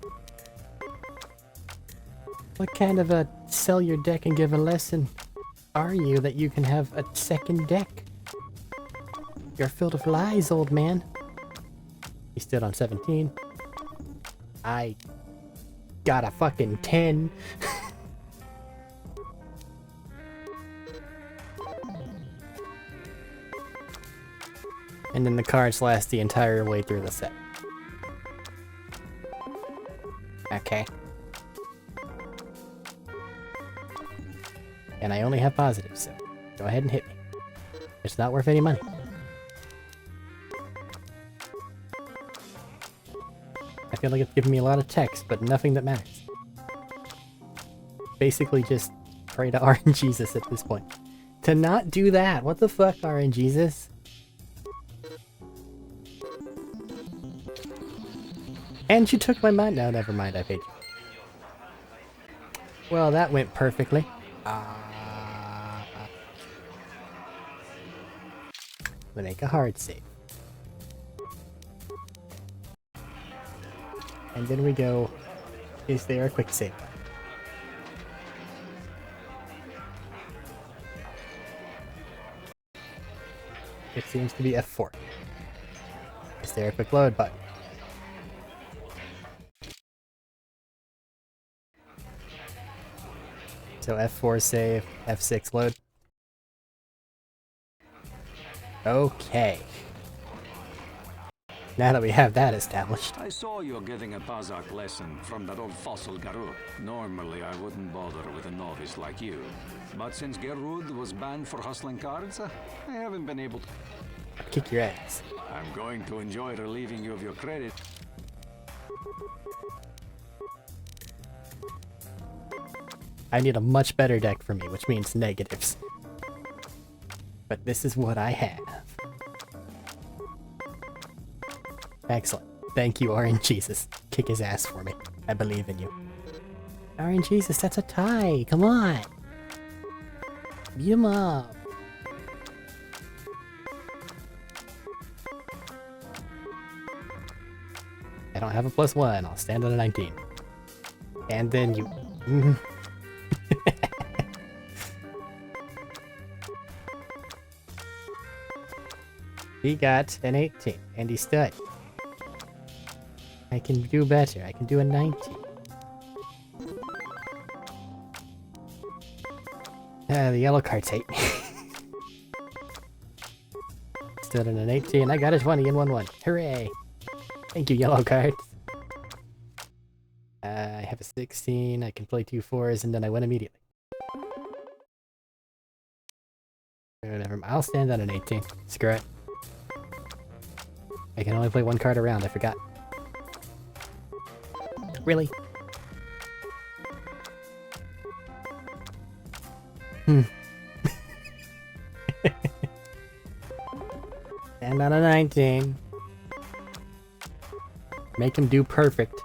A: What kind of a sell your deck and give a lesson are you that you can have a second deck? You're filled with lies, old man. He stood on 17. I got a fucking 10. And then the cards last the entire way through the set. Okay. And I only have positives, so go ahead and hit me. It's not worth any money. I feel like it's giving me a lot of text, but nothing that matters. Basically just pray to RNGesus at this point. To not do that! What the fuck, RNGesus? And you took my mind. No, never mind, I paid you. Well, that went perfectly. Let me make a hard save. And then we go, is there a quick save? It seems to be F4. Is there a quick load button? So F4 save, F6 load. Okay. Now that we have that established.
M: I saw you getting a Pazak lesson from that old fossil Garud. Normally I wouldn't bother with a novice like you. But since Garud was banned for hustling cards, I haven't been able to...
A: I'll kick your ass.
M: I'm going to enjoy relieving you of your credit.
A: I need a much better deck for me, which means negatives. But this is what I have. Excellent. Thank you, RNGesus. Kick his ass for me. I believe in you. RNGesus, that's a tie! Come on! Beat him up! I don't have a +1. I'll stand on a 19. And then you... He got an 18, and he stood. I can do better. I can do a 19. The yellow cards hate me. Stood on an 18. I got a 20 and 1-1. Hooray! Thank you, yellow cards. I have a 16. I can play 2 4s, and then I win immediately. Never mind. I'll stand on an 18. Screw it. I can only play 1 card around. I forgot. Really? Stand on a 19. Make him do perfect.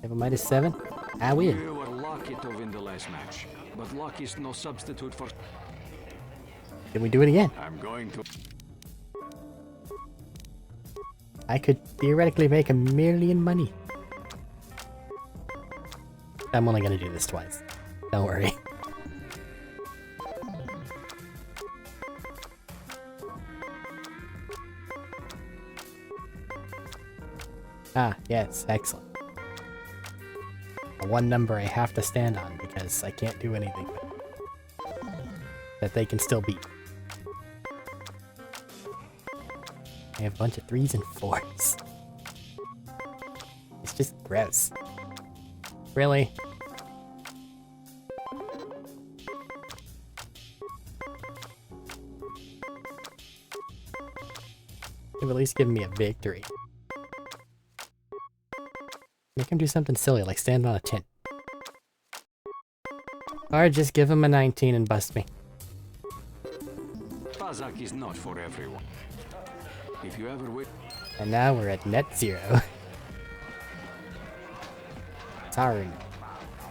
A: Have a -7? I win.
M: You were lucky to win the last match, but luck is no substitute for...
A: Can we do it again?
M: I'm going to...
A: I could theoretically make $1 million money. I'm only gonna do this twice. Don't worry. Ah, yes, excellent. The one number I have to stand on because I can't do anything with it. That they can still beat. I have a bunch of 3s and 4s. It's just gross. Really? They've at least given me a victory. Make him do something silly, like stand on a 10. Or just give him a 19 and bust me.
M: Pazak is not for everyone. If you ever wish...
A: And now we're at net 0. Sorry,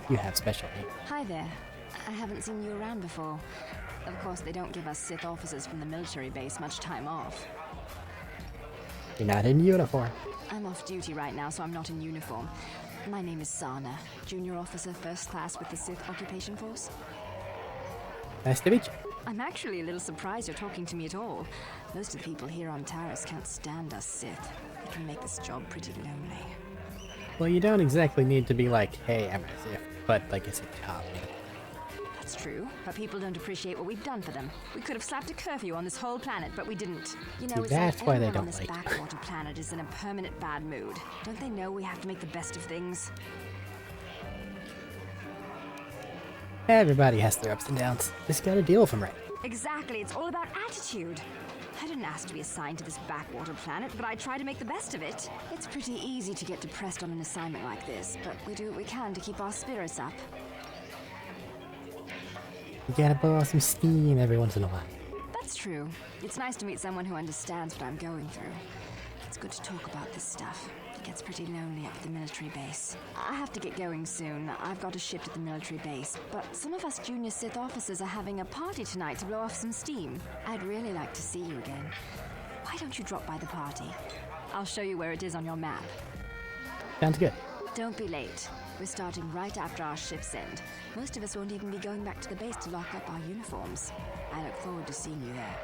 A: you have special needs.
N: Hi there. I haven't seen you around before. Of course, they don't give us Sith officers from the military base much time off.
A: You're not in uniform.
N: I'm off duty right now, so I'm not in uniform. My name is Sana, junior officer, first class with the Sith Occupation Force.
A: Nice to meet you.
N: I'm actually a little surprised you're talking to me at all. Most of the people here on Taris can't stand us Sith. It can make this job pretty lonely.
A: Well, you don't exactly need to be like, hey, I'm a Sith, but like it's a job.
N: That's true, but people don't appreciate what we've done for them. We could have slapped a curfew on this whole planet, but we didn't. You know, it's
A: that's
N: like
A: why they
N: everyone on
A: don't
N: this
A: like
N: backwater planet is in a permanent bad mood. Don't they know we have to make the best of things? Everybody has their ups and downs. Just gotta deal with them right.
L: Exactly, it's all about attitude.
N: I didn't ask to be assigned to this backwater planet, but I try to make the best of it. It's pretty easy to get depressed on an assignment like this, but we do what we can to keep our spirits up.
A: You gotta blow off some steam every once in a while.
N: That's true. It's nice to meet someone who understands what I'm going through. It's good to talk about this stuff. It gets pretty lonely up at the military base. I have to get going soon. I've got a shift at the military base, but some of us junior Sith officers are having a party tonight to blow off some steam. I'd really like to see you again. Why don't you drop by the party? I'll show you where it is on your map.
A: Sounds good.
N: Don't be late. We're starting right after our shifts end. Most of us won't even be going back to the base to lock up our uniforms. I look forward to seeing you there.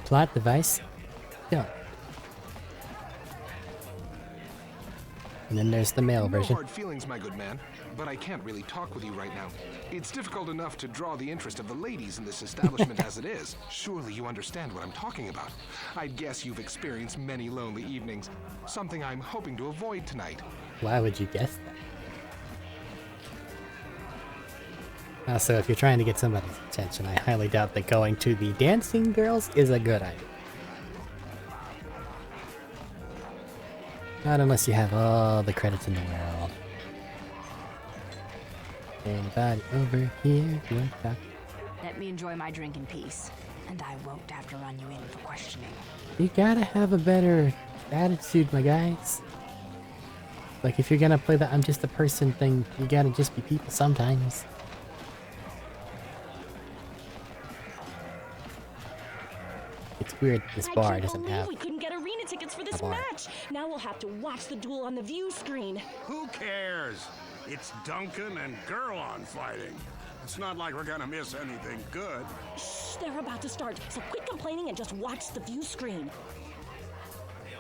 A: Plot device done. And then there's the male version.
O: No hard feelings, my good man, but I can't really talk with you right now. It's difficult enough to draw the interest of the ladies in this establishment as it is. Surely you understand what I'm talking about. I'd guess you've experienced many lonely evenings, something I'm hoping to avoid tonight.
A: Why would you guess that? Also, if you're trying to get somebody's attention, I highly doubt that going to the dancing girls is a good idea. Not unless you have all the credits in the world. Anybody over here?
N: Let me enjoy my drink in peace, and I won't have to run you in for questioning.
A: You gotta have a better attitude, my guys. Like, if you're gonna play the I'm just a person thing, you gotta just be people sometimes. It's weird this bar doesn't have.
P: We couldn't get arena tickets for this match. Now we'll have to watch the duel on the view screen.
E: Who cares? It's Duncan and Gerlon fighting. It's not like we're gonna miss anything good.
P: Shh, they're about to start, so quit complaining and just watch the view screen.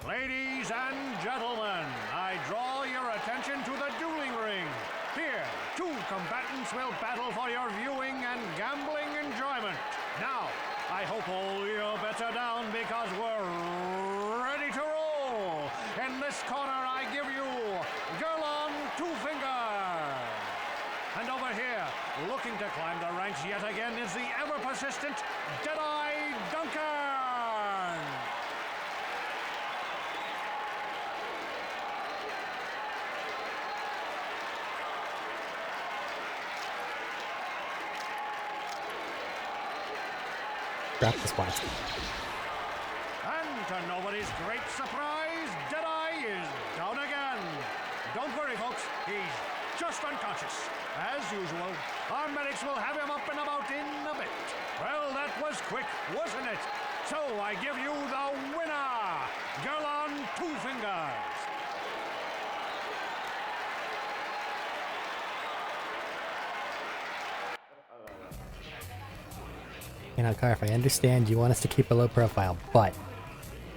E: Ladies and gentlemen, I draw your attention to the dueling ring. Here, two combatants will battle for your viewing and gambling enjoyment. Now, I hope all your bets are down because we're ready to roll. In this corner, I give you Gerlon Two Fingers. And over here, looking to climb the ranks yet again, is the ever-persistent Deadeye Duncan.
A: Drop this watch.
E: And to nobody's great surprise, Deadeye is down again. Don't worry, folks. He's just unconscious. As usual, our medics will have him up and about in a bit. Well, that was quick, wasn't it? So I give you the winner, Gerlon Two Fingers.
A: You know, Carf, I understand you want us to keep a low profile, but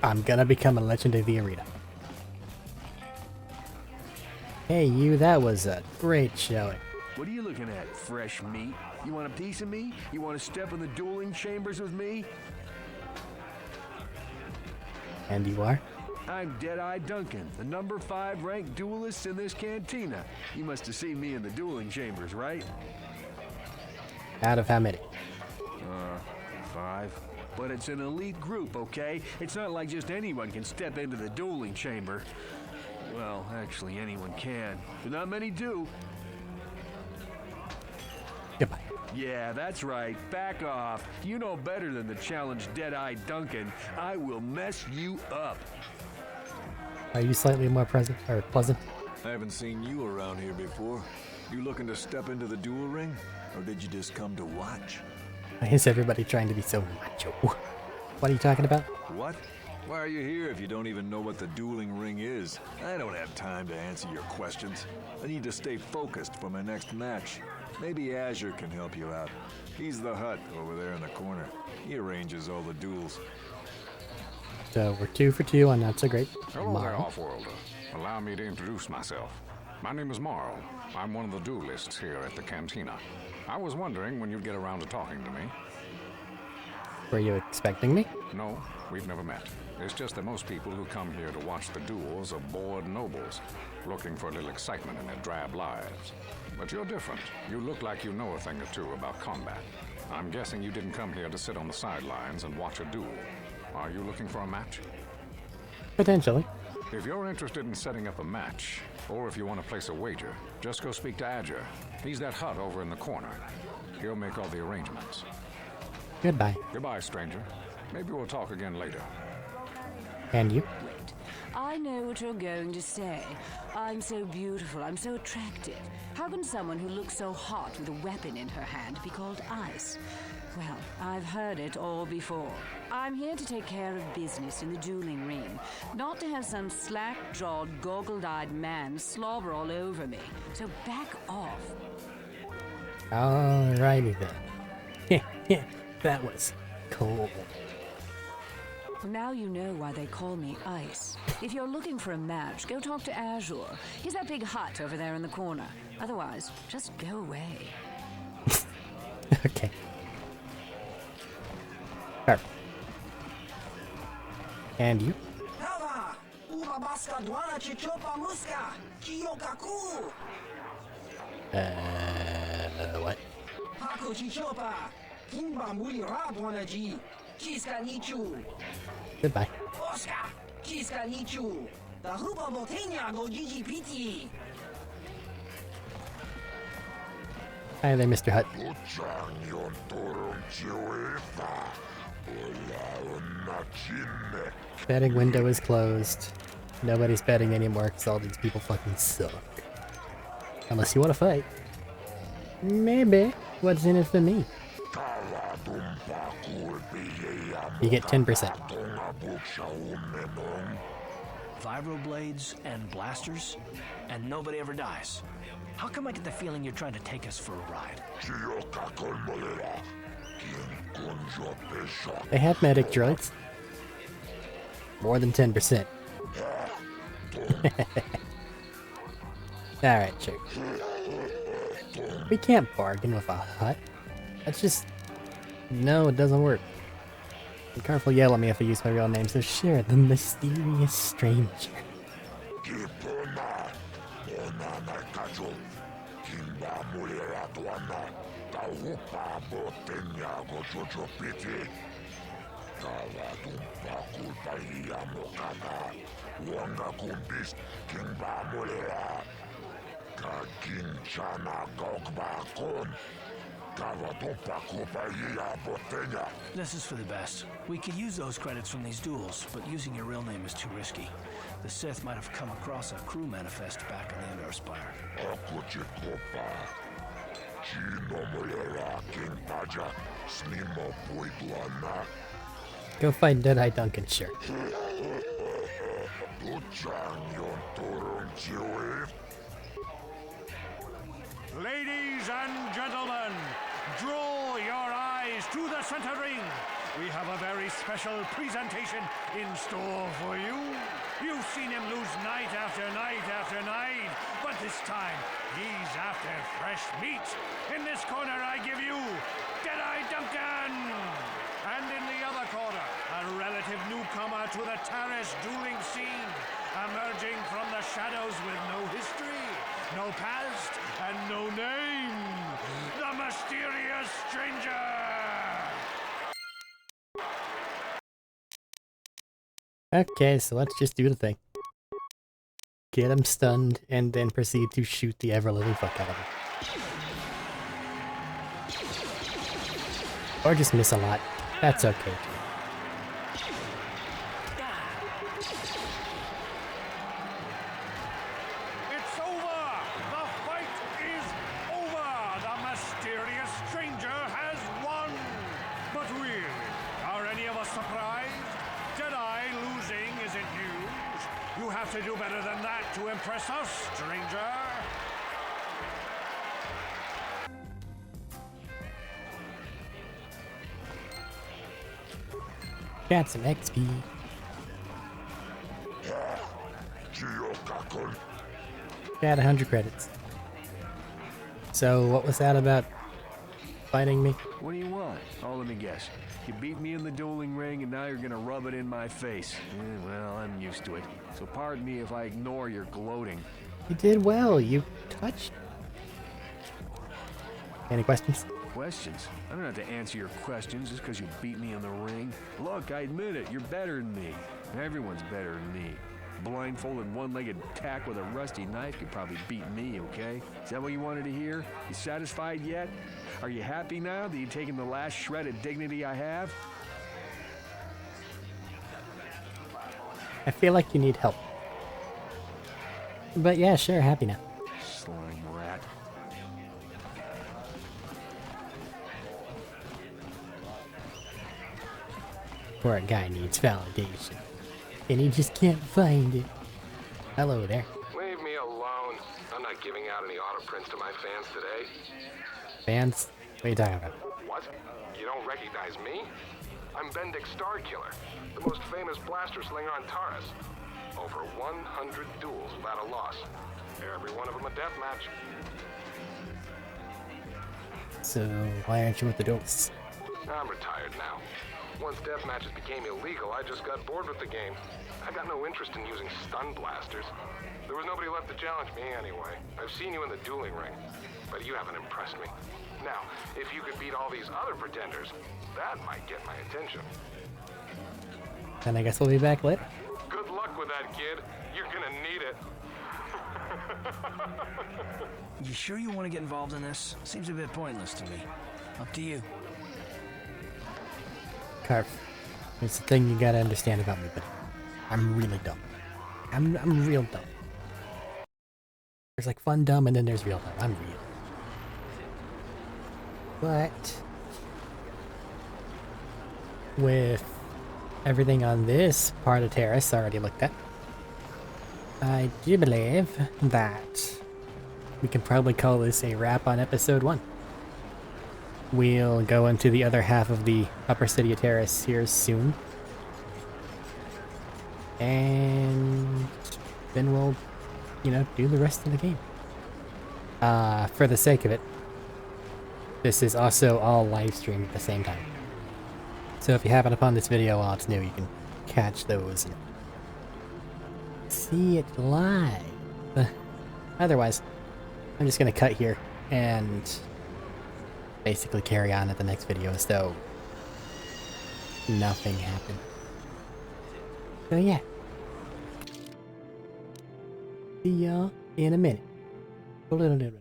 A: I'm gonna become a legend of the arena. Hey, you, that was a great showing.
B: What are you looking at, fresh meat? You want a piece of me? You want to step in the dueling chambers with me?
A: And you are?
B: I'm Deadeye Duncan, the number 5 ranked duelist in this cantina. You must have seen me in the dueling chambers, right?
A: Out of how many?
B: 5. But it's an elite group, okay? It's not like just anyone can step into the dueling chamber. Well, actually, anyone can, but not many do.
A: Goodbye.
B: Yeah, that's right. Back off. You know better than to challenge Deadeye Duncan. I will mess you up.
A: Are you slightly more pleasant?
Q: I haven't seen you around here before. You looking to step into the duel ring? Or did you just come to watch?
A: Why is everybody trying to be so macho? What are you talking about?
Q: What? Why are you here if you don't even know what the dueling ring is? I don't have time to answer your questions. I need to stay focused for my next match. Maybe Azure can help you out. He's the hut over there in the corner. He arranges all the duels.
A: So we're 2 for 2 on Not So Great.
R: Hello there, Offworlder. Allow me to introduce myself. My name is Marl. I'm one of the duelists here at the cantina. I was wondering when you'd get around to talking to me.
A: Were you expecting me?
R: No, we've never met. It's just that most people who come here to watch the duels are bored nobles, looking for a little excitement in their drab lives. But you're different. You look like you know a thing or two about combat. I'm guessing you didn't come here to sit on the sidelines and watch a duel. Are you looking for a match?
A: Potentially.
R: If you're interested in setting up a match, or if you want to place a wager, just go speak to Adger. He's that hut over in the corner. He'll make all the arrangements.
A: Goodbye.
R: Goodbye, stranger. Maybe we'll talk again later.
A: And you?
S: I know what you're going to say. I'm so beautiful, I'm so attractive. How can someone who looks so hot with a weapon in her hand be called ice? Well, I've heard it all before. I'm here to take care of business in the dueling ring, not to have some slack-jawed, goggled-eyed man slobber all over me. So back off.
A: Alrighty then. That was cool.
S: Well, now you know why they call me Ice. If you're looking for a match, go talk to Azure. He's that big hut over there in the corner. Otherwise, just go away.
A: Okay. Perfect. And you? What? Goodbye. Hi there, Mr. Hut. Betting window is closed. Nobody's betting anymore because all these people fucking suck. Unless you want to fight. Maybe. What's in it for me? You get 10%.
D: Vibroblades and blasters, and nobody ever dies. How come I get the feeling you're trying to take us for a ride?
A: They have medic droids. More than 10%. Alright, sure. We can't bargain with a hut. That's just... No, it doesn't work. The card will yell at me if I use my real name, so sure, the mysterious stranger.
D: This is for the best. We could use those credits from these duels, but using your real name is too risky. The Sith might have come across a crew manifest back on the Endar Spire.
A: Go fight Deadeye Duncan, sure.
E: Ladies and gentlemen, draw your eyes to the center ring. We have a very special presentation in store for you. You've seen him lose night after night after night, but this time he's after fresh meat. In this corner, I give you Deadeye Duncan. And in the other corner, a relative newcomer to the Taris dueling scene, emerging from the shadows with no history, no past, and no name, the mysterious stranger!
A: Okay, so let's just do the thing. Get him stunned, and then proceed to shoot the ever-living fuck out of him. Or just miss a lot. That's okay.
E: It's over! The fight is over! The mysterious stranger has won! But really, are any of us surprised? Deadeye losing isn't news. You have to do better than that to impress us, stranger!
A: Got some XP. Got 100 credits. So, what was that about fighting me?
B: What do you want? Oh, let me guess. You beat me in the dueling ring and now you're gonna rub it in my face. Well, I'm used to it. So pardon me if I ignore your gloating.
A: You did well. You touched. Any questions?
B: Questions? I don't have to answer your questions just because you beat me in the ring. Look, I admit it, you're better than me. Everyone's better than me. Blindfolded, one-legged tack with a rusty knife could probably beat me, okay? Is that what you wanted to hear? You satisfied yet? Are you happy now that you've taken the last shred of dignity I have?
A: I feel like you need help. But yeah, sure, happy now.
B: Slime rat.
A: Poor guy needs validation. And he just can't find it. Hello there.
O: Leave me alone. I'm not giving out any auto prints to my fans today.
A: Fans? What are you talking about?
O: What? You don't recognize me? I'm Bendick Starkiller, the most famous blaster slinger on Taurus. Over 100 duels without a loss. Every one of them a death match.
A: So, why aren't you with the duels?
O: I'm retired now. Once death matches became illegal, I just got bored with the game. I got no interest in using stun blasters. There was nobody left to challenge me anyway. I've seen you in the dueling ring, but you haven't impressed me. Now, if you could beat all these other pretenders, that might get my attention.
A: Then I guess we'll be back later.
O: Good luck with that, kid. You're gonna need it.
D: You sure you want to get involved in this? Seems a bit pointless to me. Up to you.
A: Carf, it's the thing you gotta understand about me, buddy. I'm really dumb. I'm real dumb. There's like fun dumb and then there's real dumb. I'm real. But with everything on this part of Terrace already looked at, I do believe that we can probably call this a wrap on episode 1. We'll go into the other half of the Upper City of Terrace here soon. And then we'll, do the rest of the game. For the sake of it, this is also all live streamed at the same time. So if you happen upon this video while it's new, you can catch those and see it live. Otherwise, I'm just going to cut here and basically carry on at the next video as though nothing happened. So yeah. See y'all in a minute. A little.